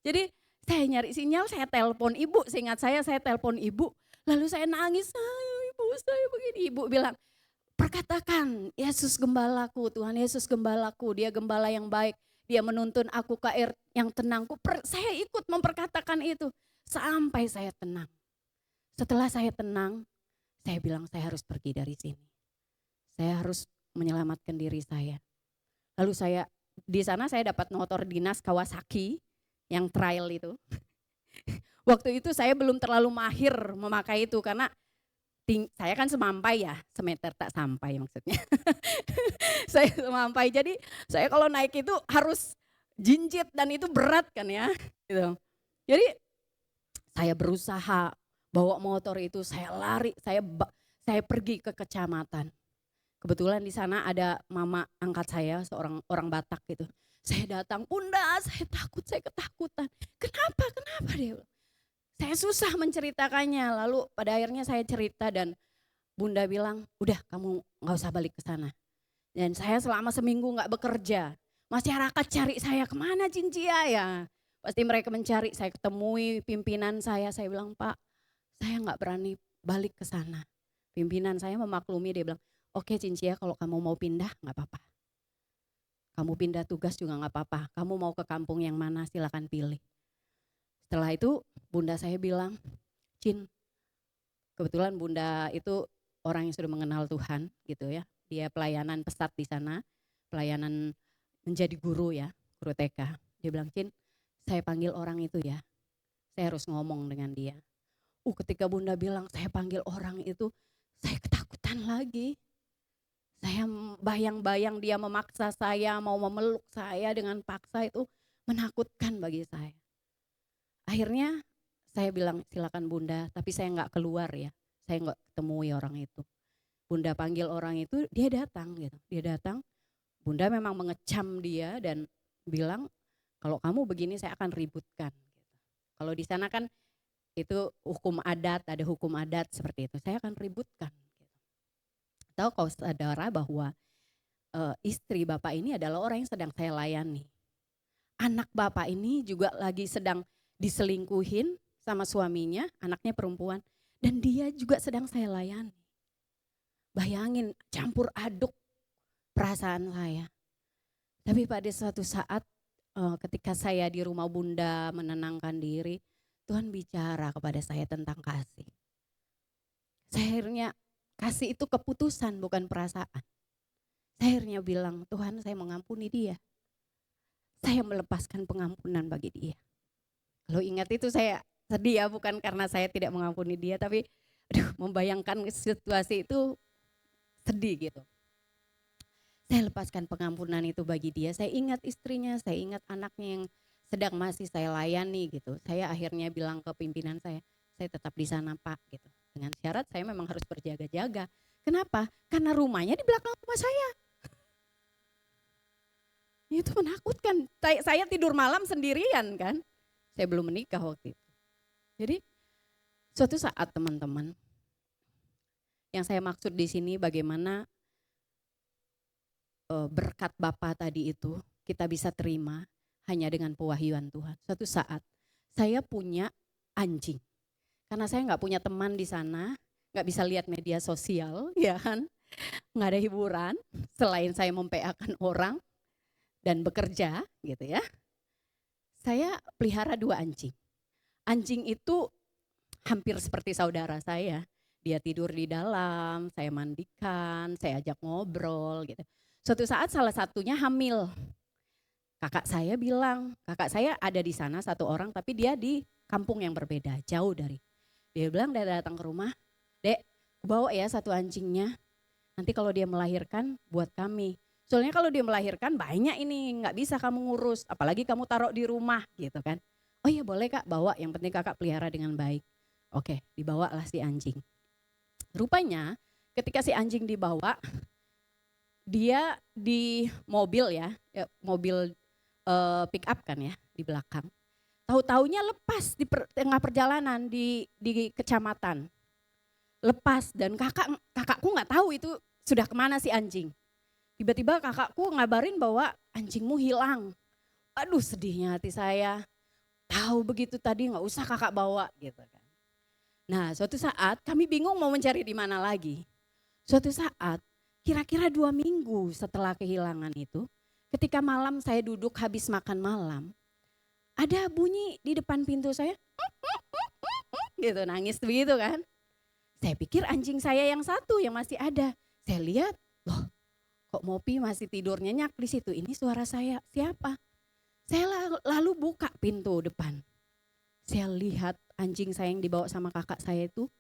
Jadi saya nyari sinyal, saya telepon ibu, seingat saya telepon ibu. Lalu saya nangis, ibu saya begini. Ibu bilang, perkatakan Yesus gembalaku, Tuhan Yesus gembalaku, dia gembala yang baik. Dia menuntun aku ke air yang tenang. Saya ikut memperkatakan itu sampai saya tenang. Setelah saya tenang, saya bilang saya harus pergi dari sini. Saya harus menyelamatkan diri saya. Lalu di sana saya dapat motor dinas Kawasaki yang trail itu. Waktu itu saya belum terlalu mahir memakai itu karena saya kan semampai ya, semeter tak sampai maksudnya. Saya semampai, jadi saya kalau naik itu harus jinjit dan itu berat kan ya. Gitu. Jadi saya berusaha bawa motor itu, saya lari, saya pergi ke kecamatan. Kebetulan di sana ada mama angkat saya, seorang orang Batak gitu. Saya datang, Bunda saya takut, saya ketakutan. Kenapa dia? Saya susah menceritakannya, lalu pada akhirnya saya cerita dan Bunda bilang, udah kamu gak usah balik ke sana. Dan saya selama seminggu gak bekerja. Masyarakat cari saya, kemana Cincia ya? Pasti mereka mencari, saya ketemui pimpinan saya bilang, Pak saya gak berani balik ke sana. Pimpinan saya memaklumi, dia bilang, oke Cincia kalau kamu mau pindah gak apa-apa. Kamu pindah tugas juga gak apa-apa. Kamu mau ke kampung yang mana silakan pilih. Setelah itu Bunda saya bilang, Cin, kebetulan Bunda itu orang yang sudah mengenal Tuhan gitu ya. Dia pelayanan pesat di sana, pelayanan menjadi guru ya, guru TK. Dia bilang, Cin, saya panggil orang itu ya. Saya harus ngomong dengan dia. Ketika Bunda bilang saya panggil orang itu, saya ketakutan lagi. Saya bayang-bayang dia memaksa saya, mau memeluk saya dengan paksa, itu menakutkan bagi saya. Akhirnya saya bilang silakan Bunda, tapi saya nggak keluar ya, saya nggak temui orang itu. Bunda panggil orang itu, dia datang gitu, dia datang. Bunda memang mengecam dia dan bilang kalau kamu begini saya akan ributkan. Gitu. Kalau di sana kan itu hukum adat, ada hukum adat seperti itu, saya akan ributkan. Tahu kau saudara bahwa istri Bapak ini adalah orang yang sedang saya layani. Anak Bapak ini juga lagi sedang diselingkuhin sama suaminya, anaknya perempuan. Dan dia juga sedang saya layani. Bayangin campur aduk perasaan saya. Tapi pada suatu saat ketika saya di rumah Bunda menenangkan diri, Tuhan bicara kepada saya tentang kasih. Saya akhirnya kasih itu keputusan bukan perasaan. Saya akhirnya bilang, Tuhan saya mengampuni dia. Saya melepaskan pengampunan bagi dia. Kalau ingat itu saya sedih ya, bukan karena saya tidak mengampuni dia, tapi membayangkan situasi itu sedih gitu. Saya lepaskan pengampunan itu bagi dia, saya ingat istrinya, saya ingat anaknya yang sedang masih saya layani gitu. Saya akhirnya bilang ke pimpinan saya tetap di sana Pak gitu. Dengan syarat saya memang harus berjaga-jaga. Kenapa? Karena rumahnya di belakang rumah saya. Itu menakutkan. Saya tidur malam sendirian kan. Saya belum menikah waktu itu. Jadi suatu saat teman-teman, yang saya maksud di sini bagaimana berkat Bapa tadi itu kita bisa terima hanya dengan pewahyuan Tuhan. Suatu saat saya punya anjing. Karena saya nggak punya teman di sana, nggak bisa lihat media sosial, ya kan? Nggak ada hiburan selain saya mem-PA-kan orang dan bekerja gitu ya. Saya pelihara 2 anjing. Anjing itu hampir seperti saudara saya. Dia tidur di dalam, saya mandikan, saya ajak ngobrol gitu. Suatu saat salah satunya hamil. Kakak saya bilang, kakak saya ada di sana 1 orang tapi dia di kampung yang berbeda, jauh dari. Dia bilang dia datang ke rumah, "Dek, bawa ya 1 anjingnya. Nanti kalau dia melahirkan buat kami. Soalnya kalau dia melahirkan banyak ini, nggak bisa kamu ngurus, apalagi kamu taruh di rumah," gitu kan. "Oh iya boleh Kak, bawa, yang penting Kakak pelihara dengan baik." Oke, dibawalah si anjing. Rupanya ketika si anjing dibawa, dia di mobil ya mobil pick up kan ya di belakang. Tahu-taunya lepas di tengah perjalanan di kecamatan. Lepas dan kakakku nggak tahu itu sudah kemana si anjing. Tiba-tiba kakakku ngabarin bahwa anjingmu hilang. Aduh sedihnya hati saya. Tahu begitu tadi nggak usah kakak bawa gitu kan. Nah suatu saat kami bingung mau mencari di mana lagi. Suatu saat kira-kira 2 minggu setelah kehilangan itu, ketika malam saya duduk habis makan malam, ada bunyi di depan pintu saya, gitu nangis begitu kan. Saya pikir anjing saya yang 1 yang masih ada. Saya lihat, loh kok Mopi masih tidur nyenyak di situ, ini suara saya, siapa? Saya lalu buka pintu depan. Saya lihat anjing saya yang dibawa sama kakak saya itu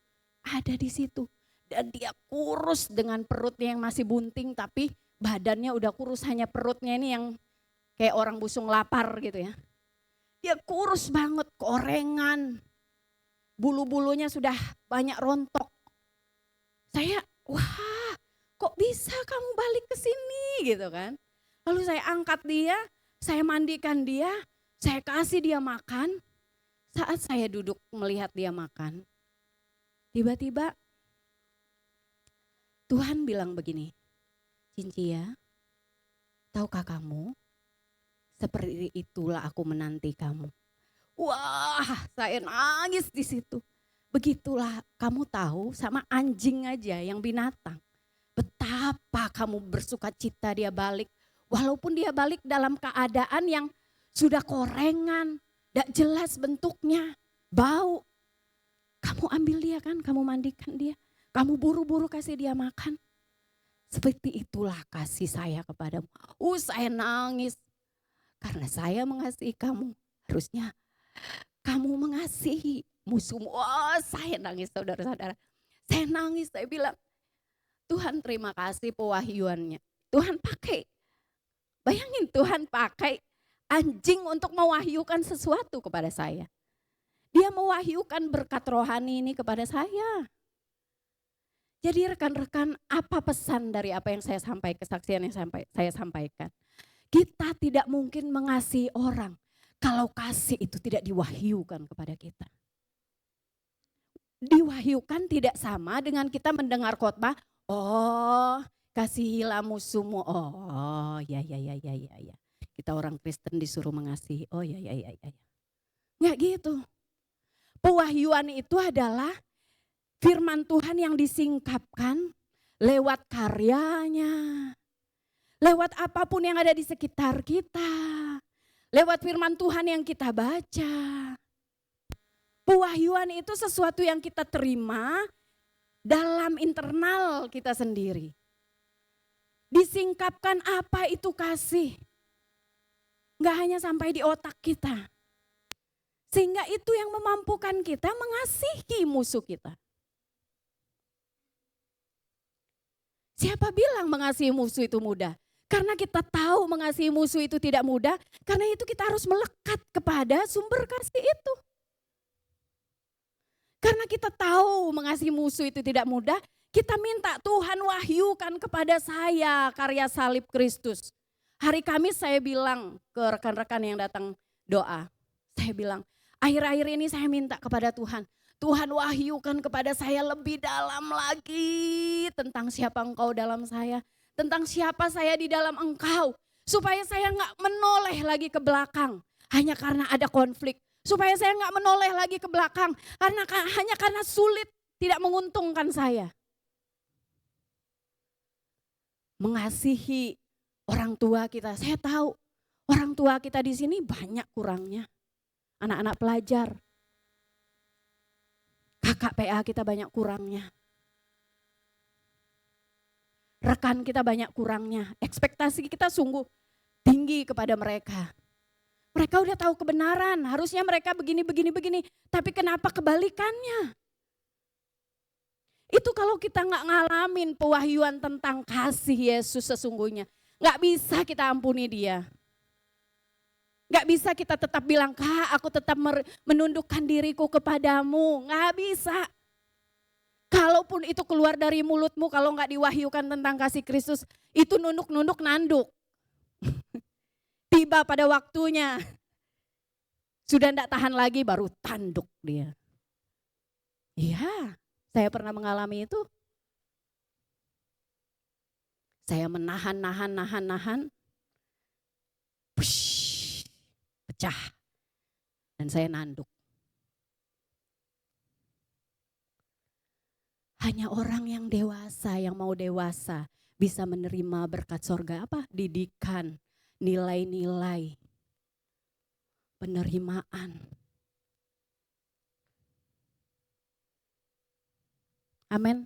ada di situ. Dan dia kurus dengan perutnya yang masih bunting tapi badannya udah kurus, hanya perutnya ini yang kayak orang busung lapar gitu ya. Dia kurus banget, korengan, bulu-bulunya sudah banyak rontok. Saya, wah kok bisa kamu balik ke sini gitu kan. Lalu saya angkat dia, saya mandikan dia, saya kasih dia makan. Saat saya duduk melihat dia makan, tiba-tiba Tuhan bilang begini, "Cincia, tahukah kamu, seperti itulah aku menanti kamu." Wah, saya nangis di situ. Begitulah kamu tahu sama anjing aja yang binatang. Betapa kamu bersuka cita dia balik. Walaupun dia balik dalam keadaan yang sudah korengan, gak jelas bentuknya, bau. Kamu ambil dia kan, kamu mandikan dia. Kamu buru-buru kasih dia makan. Seperti itulah kasih saya kepadamu. Saya nangis. Karena saya mengasihi kamu. Harusnya kamu mengasihi musuhmu. Saya nangis saudara-saudara. Saya nangis, saya bilang, Tuhan terima kasih pewahyuannya. Tuhan pakai, bayangin Tuhan pakai anjing untuk mewahyukan sesuatu kepada saya. Dia mewahyukan berkat rohani ini kepada saya. Jadi rekan-rekan, apa pesan dari apa yang saya sampaikan, kesaksian yang saya sampaikan? Kita tidak mungkin mengasihi orang kalau kasih itu tidak diwahyukan kepada kita. Diwahyukan tidak sama dengan kita mendengar khotbah, kasihilah musuhmu. Ya. Kita orang Kristen disuruh mengasihi, ya. Nggak gitu. Pewahyuan itu adalah firman Tuhan yang disingkapkan lewat karyanya. Lewat apapun yang ada di sekitar kita. Lewat firman Tuhan yang kita baca. Pewahyuan itu sesuatu yang kita terima dalam internal kita sendiri. Disingkapkan apa itu kasih. Nggak hanya sampai di otak kita. Sehingga itu yang memampukan kita mengasihi musuh kita. Siapa bilang mengasihi musuh itu mudah? Karena kita tahu mengasihi musuh itu tidak mudah, karena itu kita harus melekat kepada sumber kasih itu. Karena kita tahu mengasihi musuh itu tidak mudah, kita minta Tuhan wahyukan kepada saya karya salib Kristus. Hari Kamis saya bilang ke rekan-rekan yang datang doa, saya bilang, akhir-akhir ini saya minta kepada Tuhan, Tuhan wahyukan kepada saya lebih dalam lagi tentang siapa Engkau dalam saya. Tentang siapa saya di dalam Engkau. Supaya saya nggak menoleh lagi ke belakang hanya karena ada konflik. Supaya saya nggak menoleh lagi ke belakang hanya karena sulit, tidak menguntungkan saya. Mengasihi orang tua kita. Saya tahu orang tua kita di sini banyak kurangnya. Anak-anak pelajar. Kakak PA kita banyak kurangnya. Rekan kita banyak kurangnya. Ekspektasi kita sungguh tinggi kepada mereka. Mereka udah tahu kebenaran, harusnya mereka begini. Tapi kenapa kebalikannya? Itu kalau kita nggak ngalamin pewahyuan tentang kasih Yesus sesungguhnya. Nggak bisa kita ampuni dia. Nggak bisa kita tetap bilang, Kak, aku tetap menundukkan diriku kepadamu. Nggak bisa. Kalaupun itu keluar dari mulutmu, kalau nggak diwahyukan tentang kasih Kristus, itu nunduk-nunduk nanduk. Tiba pada waktunya, sudah tidak tahan lagi baru tanduk dia. Iya, saya pernah mengalami itu. Saya nahan. Push, pecah. Dan saya nanduk. Hanya orang yang dewasa, yang mau dewasa, bisa menerima berkat sorga apa? Didikan, nilai-nilai, penerimaan. Amin.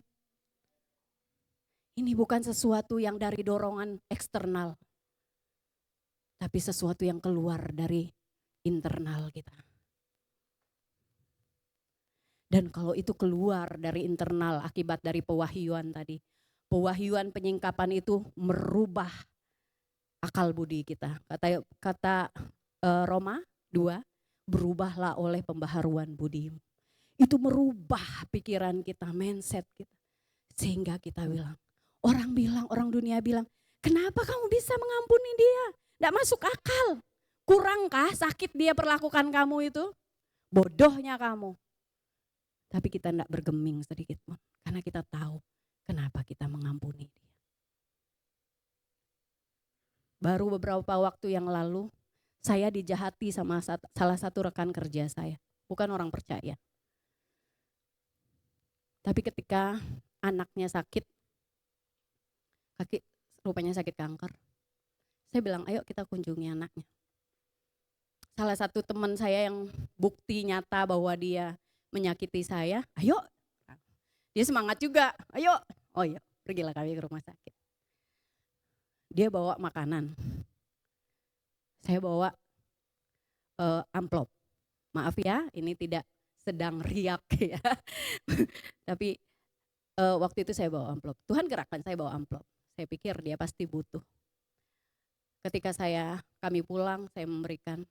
Ini bukan sesuatu yang dari dorongan eksternal, tapi sesuatu yang keluar dari internal kita. Dan kalau itu keluar dari internal akibat dari pewahyuan tadi, pewahyuan penyingkapan itu merubah akal budi kita. Kata Roma 2, berubahlah oleh pembaharuan budimu. Itu merubah pikiran kita, mindset kita. Sehingga kita bilang, orang dunia bilang, kenapa kamu bisa mengampuni dia? Tidak masuk akal. Kurangkah sakit dia perlakukan kamu itu? Bodohnya kamu. Tapi kita tidak bergeming sedikit pun. Karena kita tahu kenapa kita mengampuni dia. Baru beberapa waktu yang lalu, saya dijahati sama salah satu rekan kerja saya. Bukan orang percaya. Tapi ketika anaknya sakit, rupanya sakit kanker. Saya bilang, ayo kita kunjungi anaknya. Salah satu teman saya yang bukti nyata bahwa dia menyakiti saya, ayo. Dia semangat juga, ayo. Oh iya, pergilah kami ke rumah sakit. Dia bawa makanan. Saya bawa amplop. Maaf ya, ini tidak sedang riak ya. Tapi waktu itu saya bawa amplop. Tuhan gerakkan saya bawa amplop. Saya pikir dia pasti butuh. Ketika kami pulang, saya memberikan,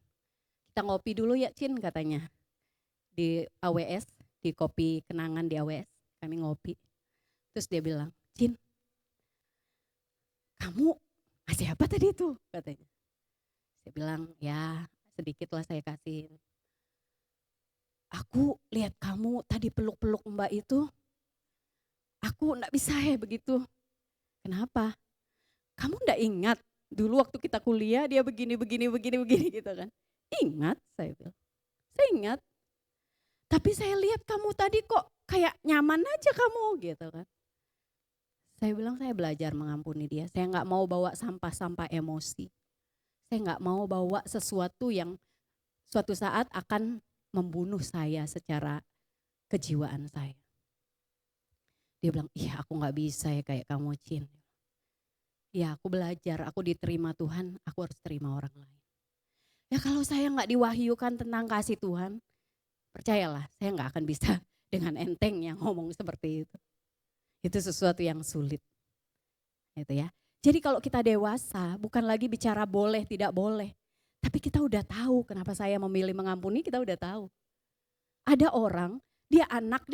kita ngopi dulu ya Cin katanya. Di AWS, di kopi kenangan di AWS, kami ngopi. Terus dia bilang, Cin, kamu kasih apa tadi itu? Katanya. Saya bilang, ya sedikit lah saya kasih. Aku lihat kamu tadi peluk-peluk Mbak itu, aku enggak bisa ya begitu. Kenapa? Kamu enggak ingat dulu waktu kita kuliah dia begini gitu kan. Ingat saya bilang, saya ingat. Tapi saya lihat kamu tadi kok kayak nyaman aja kamu gitu kan. Saya bilang saya belajar mengampuni dia. Saya nggak mau bawa sampah-sampah emosi. Saya nggak mau bawa sesuatu yang suatu saat akan membunuh saya secara kejiwaan saya. Dia bilang, iya aku nggak bisa ya kayak kamu Cin. Ya aku belajar, aku diterima Tuhan, aku harus terima orang lain. Ya kalau saya nggak diwahyukan tentang kasih Tuhan, percayalah, saya nggak akan bisa dengan enteng yang ngomong seperti itu. Itu sesuatu yang sulit. Gitu ya. Jadi kalau kita dewasa, bukan lagi bicara boleh, tidak boleh. Tapi kita udah tahu kenapa saya memilih mengampuni, kita udah tahu. Ada orang, dia anak,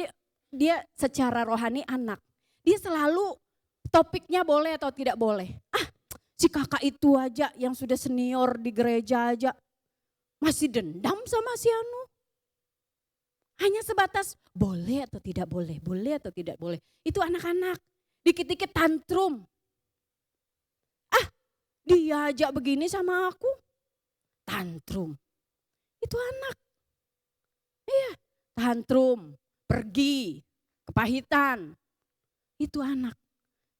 dia secara rohani anak. Dia selalu topiknya boleh atau tidak boleh. Si kakak itu aja yang sudah senior di gereja aja, masih dendam sama si Anu. Hanya sebatas boleh atau tidak boleh, boleh atau tidak boleh. Itu anak-anak, dikit-dikit tantrum. Diajak begini sama aku, tantrum. Itu anak. Iya, tantrum, pergi, kepahitan. Itu anak.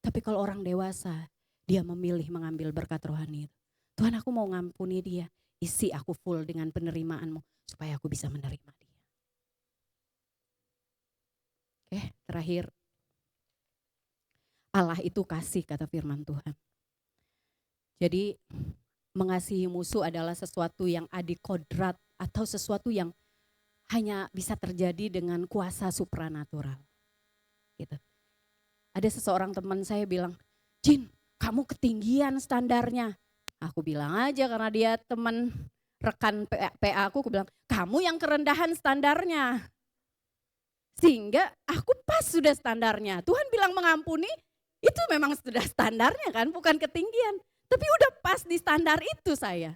Tapi kalau orang dewasa, dia memilih mengambil berkat rohani itu. Tuhan, aku mau ngampuni dia, isi aku full dengan penerimaan-Mu supaya aku bisa menerima dia. Oke, terakhir. Allah itu kasih, kata firman Tuhan. Jadi mengasihi musuh adalah sesuatu yang adikodrat atau sesuatu yang hanya bisa terjadi dengan kuasa supranatural. Gitu. Ada seseorang teman saya bilang, Jin, kamu ketinggian standarnya. Aku bilang aja karena dia teman rekan PA aku bilang, kamu yang kerendahan standarnya. Sehingga aku pas sudah standarnya. Tuhan bilang mengampuni, itu memang sudah standarnya kan, bukan ketinggian. Tapi udah pas di standar itu saya.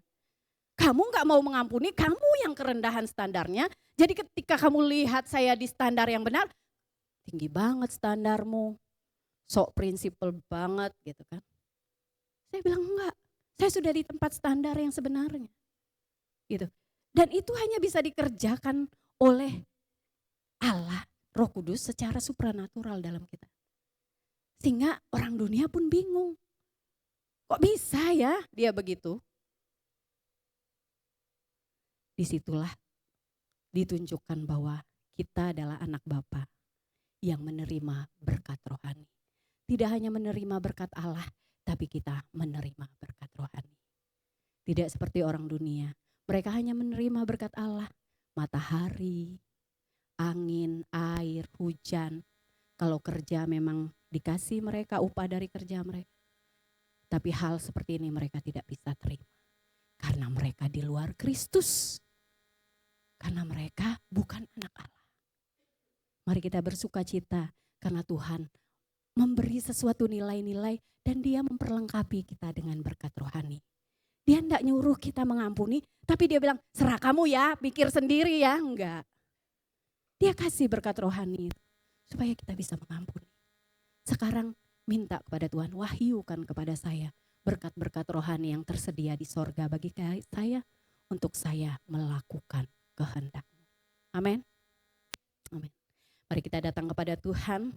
Kamu gak mau mengampuni, kamu yang kerendahan standarnya. Jadi ketika kamu lihat saya di standar yang benar, tinggi banget standarmu. Sok prinsipal banget gitu kan. Saya bilang enggak, saya sudah di tempat standar yang sebenarnya. Gitu. Dan itu hanya bisa dikerjakan oleh Allah, Roh Kudus secara supranatural dalam kita. Sehingga orang dunia pun bingung. Kok bisa ya dia begitu? Disitulah ditunjukkan bahwa kita adalah anak Bapa yang menerima berkat rohani. Tidak hanya menerima berkat Allah, tapi kita menerima berkat rohani. Tidak seperti orang dunia, mereka hanya menerima berkat Allah. Matahari, angin, air, hujan. Kalau kerja memang dikasih mereka upah dari kerja mereka. Tapi hal seperti ini mereka tidak bisa terima. Karena mereka di luar Kristus. Karena mereka bukan anak Allah. Mari kita bersuka cita karena Tuhan memberi sesuatu nilai-nilai dan dia memperlengkapi kita dengan berkat rohani. Dia tidak nyuruh kita mengampuni, tapi dia bilang serah kamu ya, pikir sendiri ya, enggak. Dia kasih berkat rohani supaya kita bisa mengampuni. Sekarang minta kepada Tuhan, wahyukan kepada saya berkat-berkat rohani yang tersedia di sorga bagi saya untuk saya melakukan kehendak-Mu. Amin. Amin. Mari kita datang kepada Tuhan.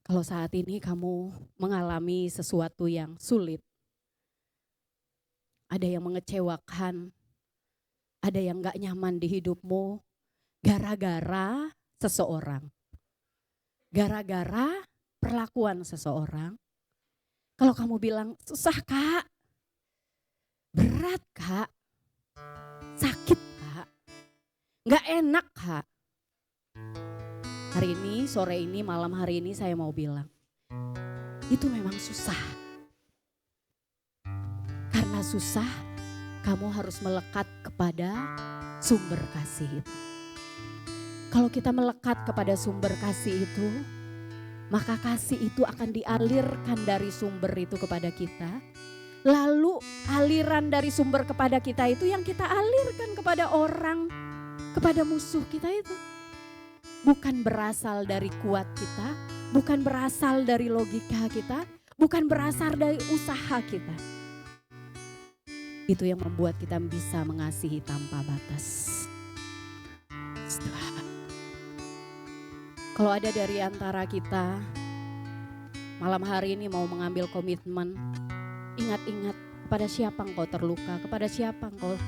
Kalau saat ini kamu mengalami sesuatu yang sulit, ada yang mengecewakan, ada yang gak nyaman di hidupmu, gara-gara seseorang, gara-gara perlakuan seseorang. Kalau kamu bilang, susah Kak, berat Kak, sakit Kak, gak enak Kak. Hari ini, sore ini, malam hari ini saya mau bilang, itu memang susah. Karena susah, kamu harus melekat kepada sumber kasih itu. Kalau kita melekat kepada sumber kasih itu, maka kasih itu akan dialirkan dari sumber itu kepada kita. Lalu aliran dari sumber kepada kita itu yang kita alirkan kepada orang, kepada musuh kita itu. Bukan berasal dari kuat kita, bukan berasal dari logika kita, bukan berasal dari usaha kita. Itu yang membuat kita bisa mengasihi tanpa batas. Kalau ada dari antara kita malam hari ini mau mengambil komitmen, ingat-ingat kepada siapa engkau terluka, kepada siapa engkau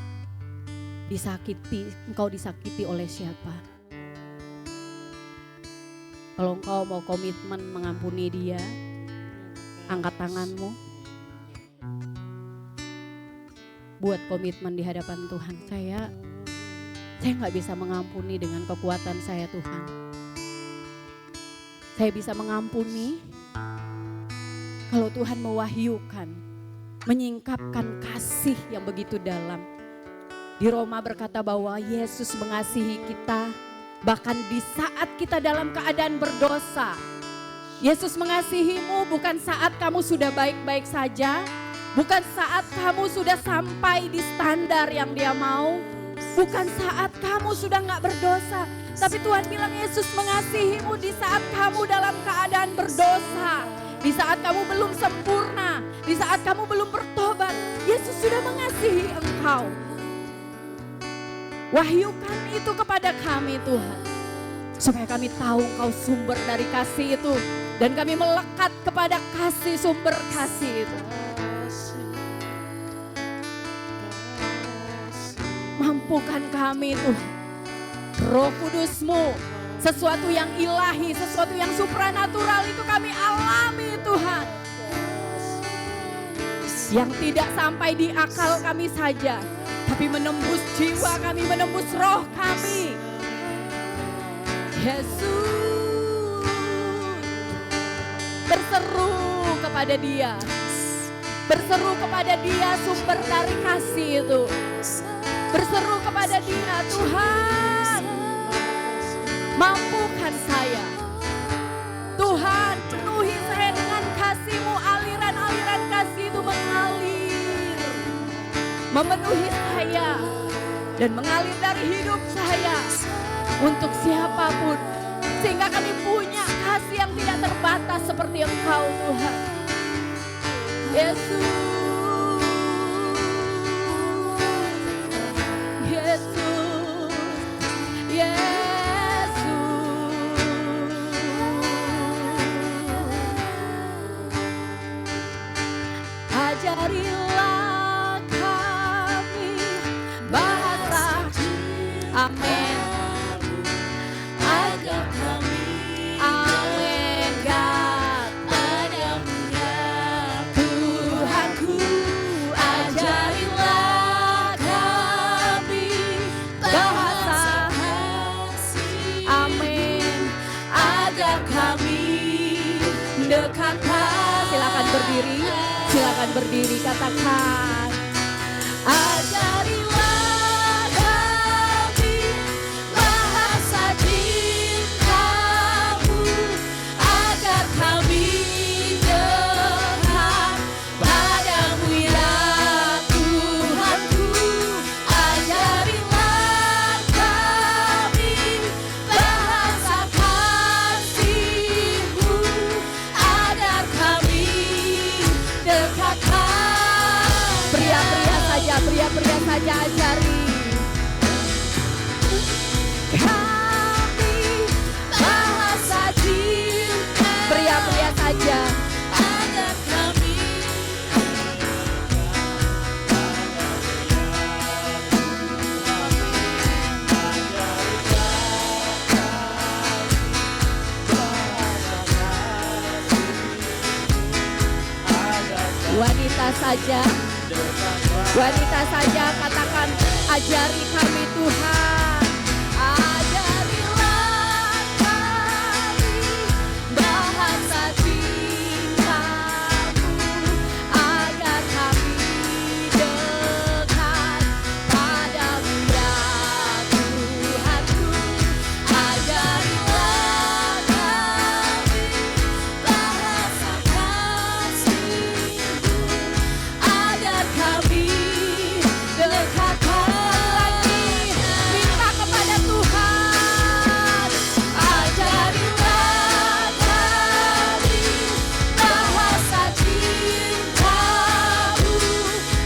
disakiti oleh siapa. Kalau engkau mau komitmen mengampuni dia, angkat tanganmu. Buat komitmen di hadapan Tuhan. Saya gak bisa mengampuni dengan kekuatan saya Tuhan. Saya bisa mengampuni kalau Tuhan mewahyukan, menyingkapkan kasih yang begitu dalam. Di Roma berkata bahwa Yesus mengasihi kita bahkan di saat kita dalam keadaan berdosa. Yesus mengasihimu bukan saat kamu sudah baik-baik saja, bukan saat kamu sudah sampai di standar yang dia mau, bukan saat kamu sudah gak berdosa, Tapi Tuhan bilang Yesus mengasihimu di saat kamu dalam keadaan berdosa. Di saat kamu belum sempurna, di saat kamu belum bertobat, Yesus sudah mengasihi engkau. Wahyukan itu kepada kami Tuhan, supaya kami tahu engkau sumber dari kasih itu. Dan kami melekat kepada kasih, sumber kasih itu. Mampukan kami Tuhan, Roh Kudus-Mu, sesuatu yang ilahi, sesuatu yang supranatural itu kami alami Tuhan. Yang tidak sampai di akal kami saja, tapi menembus jiwa kami, menembus roh kami. Yesus, berseru kepada Dia. Berseru kepada Dia sumber dari kasih itu. Berseru kepada Dia, Tuhan, mampukan saya. Tuhan, penuhi saya dengan kasih-Mu, aliran-aliran kasih itu mengalir. Memenuhi saya dan mengalir dari hidup saya untuk siapapun. Sehingga kami punya kasih yang tidak terbatas seperti Engkau Tuhan. Yesus. Ajarilah kami bahasa, amin, agar kami mendekat padamu ya Tuhanku. Ajarilah kami bahasa, amin, agar kami dekat. Silakan berdiri. Silakan berdiri, katakan. Ajarilah kami bahasa cinta-Mu, agar kami dekat padamu ya Tuhanku. Ajarilah kami bahasa kasih-Mu, agar kami dekatkan. Pria-pria saja ajari kami bahasa cinta. Pria-pria saja agar kami wanita saja. Wanita saja katakan, ajari kami Tuhan. Ajarilah kami bahasa cinta-Mu, agar kami dekat padamu ya Tuhanku. Ajarilah kami bahasa kasih-Mu, agar kami dekatkan. Lagi minta kepada Tuhan, ajarilah kami bahasa cinta-Mu,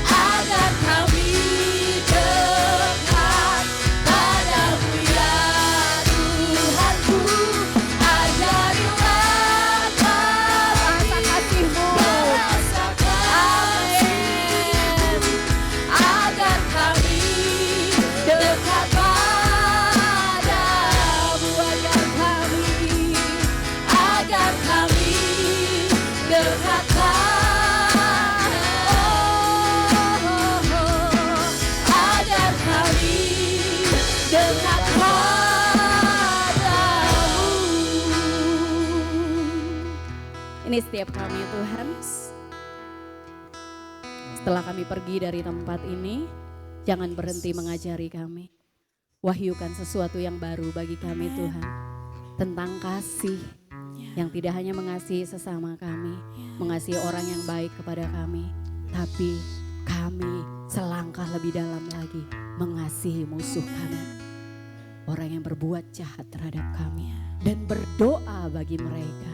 agar kami dekat padamu ya Tuhanku. Ajarilah kami bahasa kasih-Mu, amin, agar kami dekat padamu, agar kami dekatkan, agar kami dekat padamu. Ini setiap kami Tuhan. Setelah kami pergi dari tempat ini, jangan berhenti mengajari kami. Wahyukan sesuatu yang baru bagi kami Tuhan. Tentang kasih yang tidak hanya mengasihi sesama kami, mengasihi orang yang baik kepada kami, tapi kami selangkah lebih dalam lagi mengasihi musuh kami. orang yang berbuat jahat terhadap kami dan berdoa bagi mereka.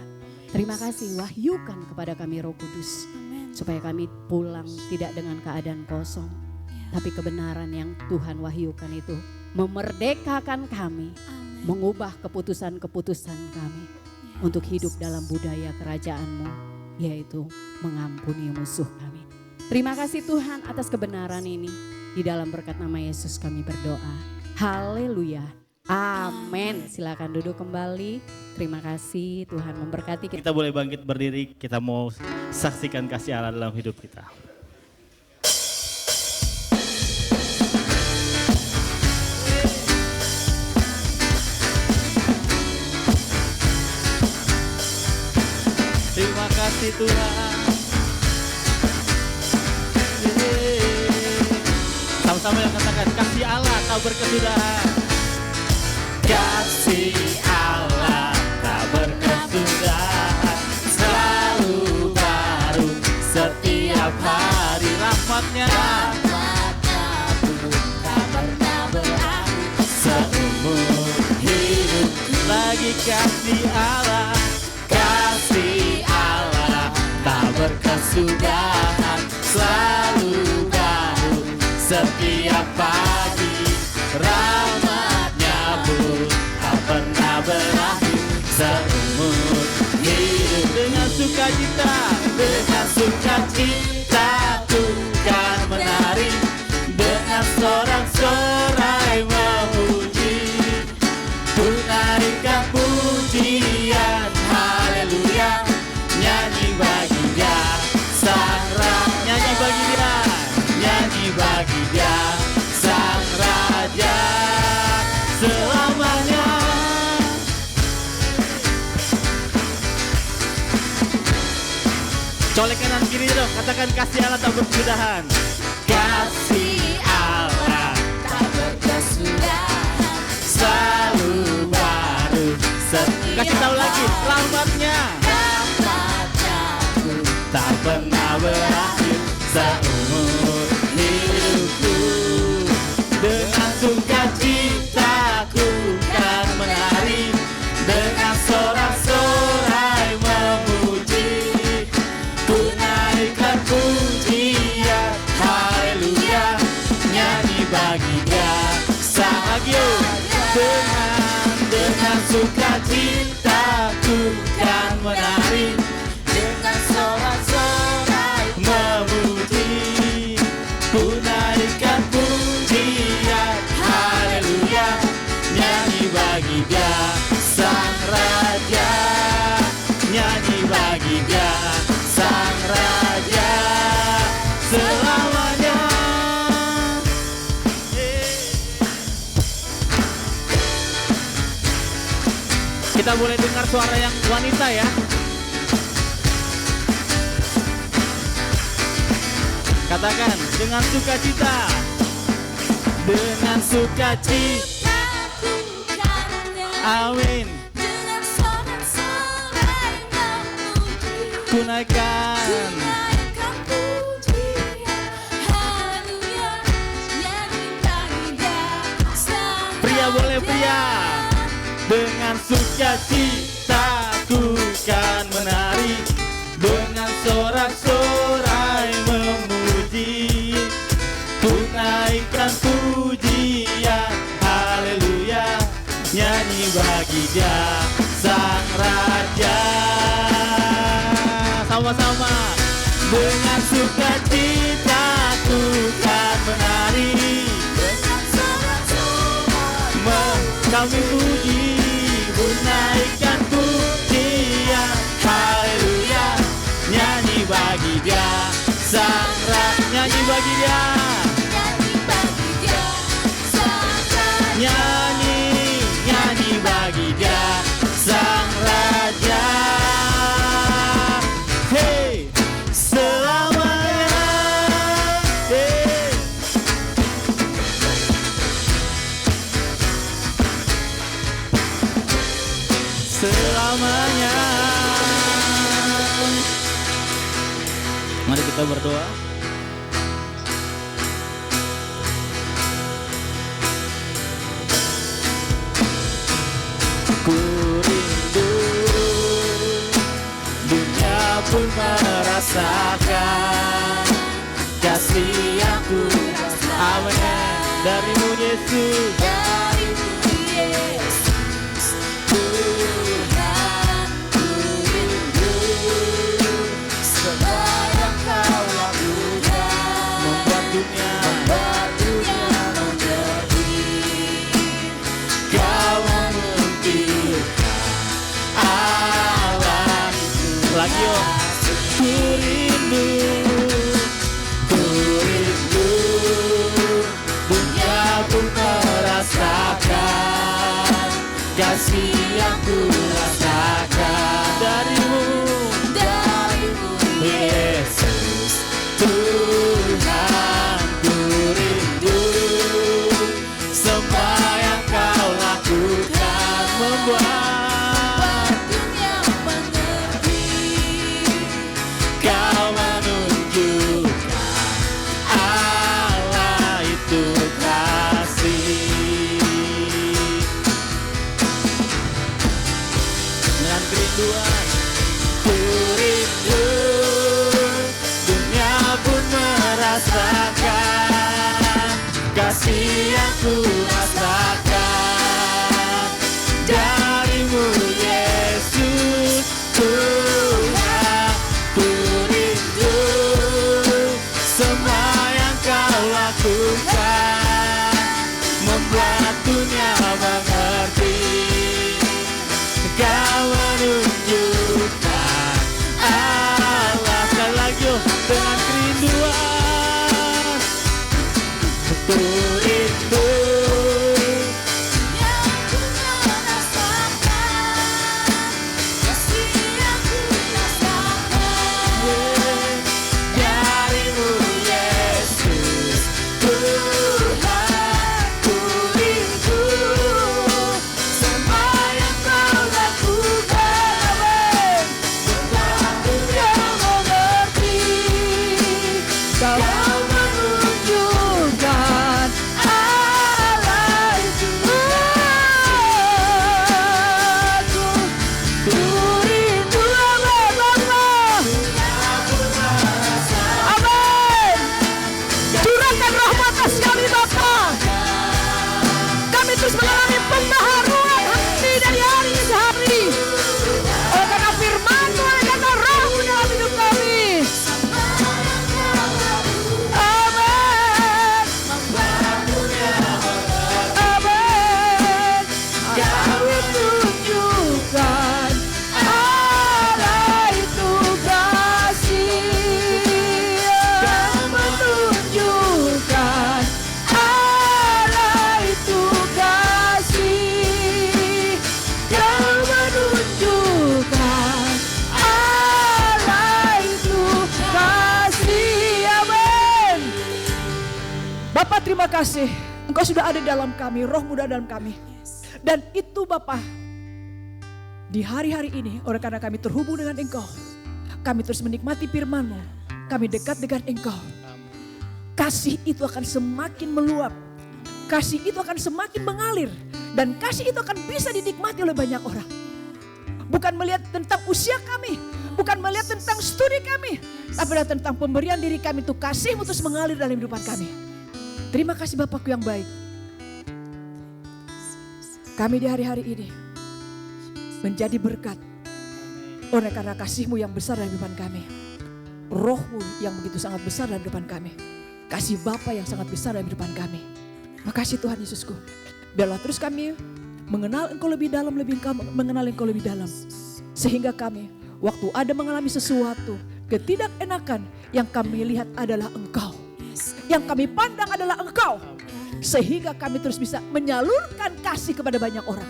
Terima kasih, wahyukan kepada kami Roh Kudus supaya kami pulang tidak dengan keadaan kosong, tapi kebenaran yang Tuhan wahyukan itu memerdekakan kami, mengubah keputusan-keputusan kami untuk hidup dalam budaya kerajaan-Mu, yaitu mengampuni musuh kami. Terima kasih Tuhan atas kebenaran ini. Di dalam berkat nama Yesus kami berdoa. Haleluya. Amin. Silakan duduk kembali. Terima kasih, Tuhan memberkati kita. Kita boleh bangkit berdiri, kita mau saksikan kasih Allah dalam hidup kita. Terima kasih Tuhan. Sama-sama yang katakan, kasih Allah tak berkesudahan. Kasih Allah tak berkesudahan, selalu baru setiap hari. Rahmatnya tak pernah berakhir, seumur hidup lagi kasih Allah. Kasih Allah tak berkesudahan, selalu baru setiap pagi. Rahmatnya pun tak pernah berakhir, seumur hidup. Dengan sukacita, dengan sukacita ku kan menari, dengan sorak-sorai memuji, ku naikkan pujian. Haleluya, nyanyi bagi Dia sang raja, nyanyi bagi Dia, nyanyi bagi Dia sang raja selamanya. Colek kanan kiri dong, katakan kasih Allah tak berkesudahan. Kasih Allah tak berkesudahan, selalu baru. Kasih tahu lagi, rahmatnya tak pernah berakhir, seumur hidupku. Dengan sukacita ku kan menari, dengan sorak-sorai memuji, ku naikkan pujian. Haleluya, nyanyi bagi Dia sang raja. Dengan sukacita ku kan menari, dengan sorak-sorai memuji, ku naikkan pujian. Haleluya, nyanyi bagi Dia sang raja, nyanyi bagi Dia sang raja selamanya. Kita boleh dengar suara yang wanita ya. Katakan, dengan sukacita, dengan sukacita, amin. Dengan sorak-sorai memuji, Ku naikkan pujian. Haleluya, nyanyi bagi Dia sang pria boleh raja. pria. Dengan sukacita ku kan menari, dengan sorak-sorai memuji, ku naikkan pujian. Haleluya, nyanyi bagi Dia sang raja. Sama-sama. Dengan sukacita ku kan menari, Dengan sorak-sorai kami puji, ku naikkan pujian. Haleluya, nyanyi bagi Dia sang raja, nyanyi bagi Dia, nyanyi bagi Dia sang raja. nyanyi, nyanyi bagi Dia sang raja. Hey, selamanya. Hey. Selamanya. Mari kita berdoa. pun merasakan kasih yang ku rasakan. Amin. Darimu Yesus, Darimu Yesus, Tuhan, ku rindu semua yang kau lakukan, membuat dunia dunia mengerti. kau menunjukkan Allah itu. Lagi yo, ku rindu, dunia pun merasakan kasih yang ku rasakan. Darimu Yesus, Tuhan, ku rindu semua yang kau lakukan, membuat dunia mengerti. kau menunjukkan Allah itu kasih. Dengan kerinduan, ku rindu, dunia pun merasakan kasih yang ku rasakan. Darimu Yesus, Tuhan, ku rindu semua yang kau lakukan, membuat dunia mengerti. Kau menunjukkan Allah. Sekali lagi yuk, dengan kerinduan, ku rindu Yang ku merasakan kasih yang ku rasakan. darimu Yesus, Tuhan, ku rindu semua yang kau lakukan, membuat dunia mengerti. Kau menunjukkan Allah itu. Ku rindu, amin, Bapa. Amin. Curahkan roh atas kami, Bapa. Kami terus mengalami pembaharuan hati dari hari ke hari. Oleh karena firman-Mu, oleh karena roh-Mu dalam hidup kami. Amin. Amin. Kau tunjukkan Allah itu kasih. Kau menunjukkan Allah itu kasih. Kau menunjukkan Allah itu kasih. Amin. Bapak terima kasih, Engkau sudah ada dalam kami, Roh Muda dalam kami. Dan itu Bapak, di hari-hari ini oleh karena kami terhubung dengan Engkau, kami terus menikmati firman-Mu, kami dekat dengan Engkau. Kasih itu akan semakin meluap, kasih itu akan semakin mengalir, dan kasih itu akan bisa dinikmati oleh banyak orang. Bukan melihat tentang usia kami, bukan melihat tentang studi kami, tapi adalah tentang pemberian diri kami untuk kasih-Mu terus mengalir dalam kehidupan kami. Terima kasih Bapakku yang baik. Kami di hari-hari ini menjadi berkat oleh karena kasih-Mu yang besar dalam kehidupan kami. Roh-Mu yang begitu sangat besar dalam kehidupan kami. Kasih Bapa yang sangat besar dalam kehidupan kami. Makasih Tuhan Yesusku. Biarlah terus kami mengenal Engkau lebih dalam, mengenal Engkau lebih dalam. Sehingga kami waktu ada mengalami sesuatu ketidakenakan, yang kami lihat adalah Engkau. Yang kami pandang adalah Engkau. Sehingga kami terus bisa menyalurkan kasih kepada banyak orang.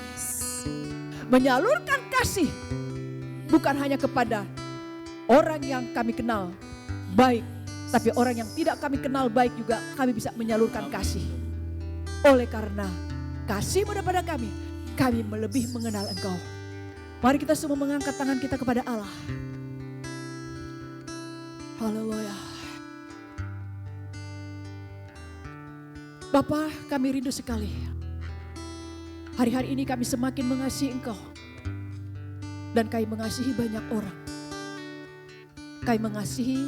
Menyalurkan kasih bukan hanya kepada orang yang kami kenal baik, tapi orang yang tidak kami kenal baik juga kami bisa menyalurkan kasih. Oleh karena kasih-Mu daripada kami lebih mengenal Engkau. Mari kita semua mengangkat tangan kita kepada Allah. Haleluya. Bapa, kami rindu sekali. Hari-hari ini kami semakin mengasihi Engkau. Dan kami mengasihi banyak orang. Kami mengasihi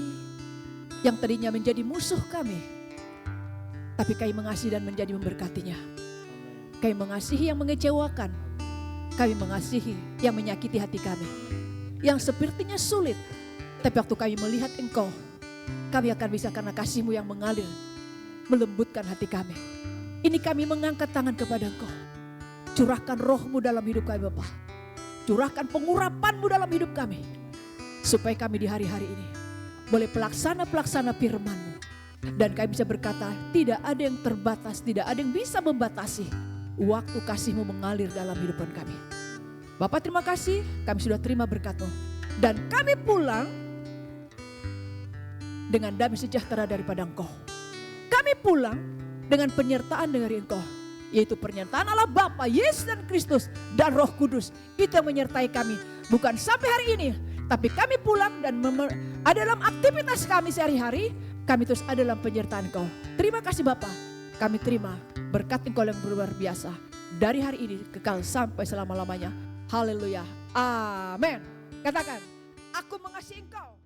yang tadinya menjadi musuh kami, tapi kami mengasihi dan menjadi memberkatinya. Kami mengasihi yang mengecewakan, kami mengasihi yang menyakiti hati kami. Yang sepertinya sulit, tapi waktu kami melihat Engkau, kami akan bisa karena kasih-Mu yang mengalir, melembutkan hati kami. Ini kami mengangkat tangan kepada Engkau. Curahkan roh-Mu dalam hidup kami Bapa. Curahkan pengurapan-Mu dalam hidup kami. Supaya kami di hari-hari ini boleh pelaksana-pelaksana firman-Mu. Dan kami bisa berkata tidak ada yang terbatas, tidak ada yang bisa membatasi waktu kasih-Mu mengalir dalam hidupan kami. Bapak terima kasih, kami sudah terima berkat-Mu. Dan kami pulang dengan damai sejahtera daripada Engkau. Kami pulang dengan penyertaan dari Engkau. Yaitu penyertaan Allah Bapa, Yesus dan Kristus dan Roh Kudus. Itu yang menyertai kami. Bukan sampai hari ini, tapi kami pulang dan ada dalam aktivitas kami sehari-hari. Kami terus ada dalam penyertaan Engkau. Terima kasih Bapa. Kami terima berkat Engkau yang luar biasa. Dari hari ini kekal sampai selama-lamanya. Haleluya. Amin. Katakan, aku mengasihi Engkau.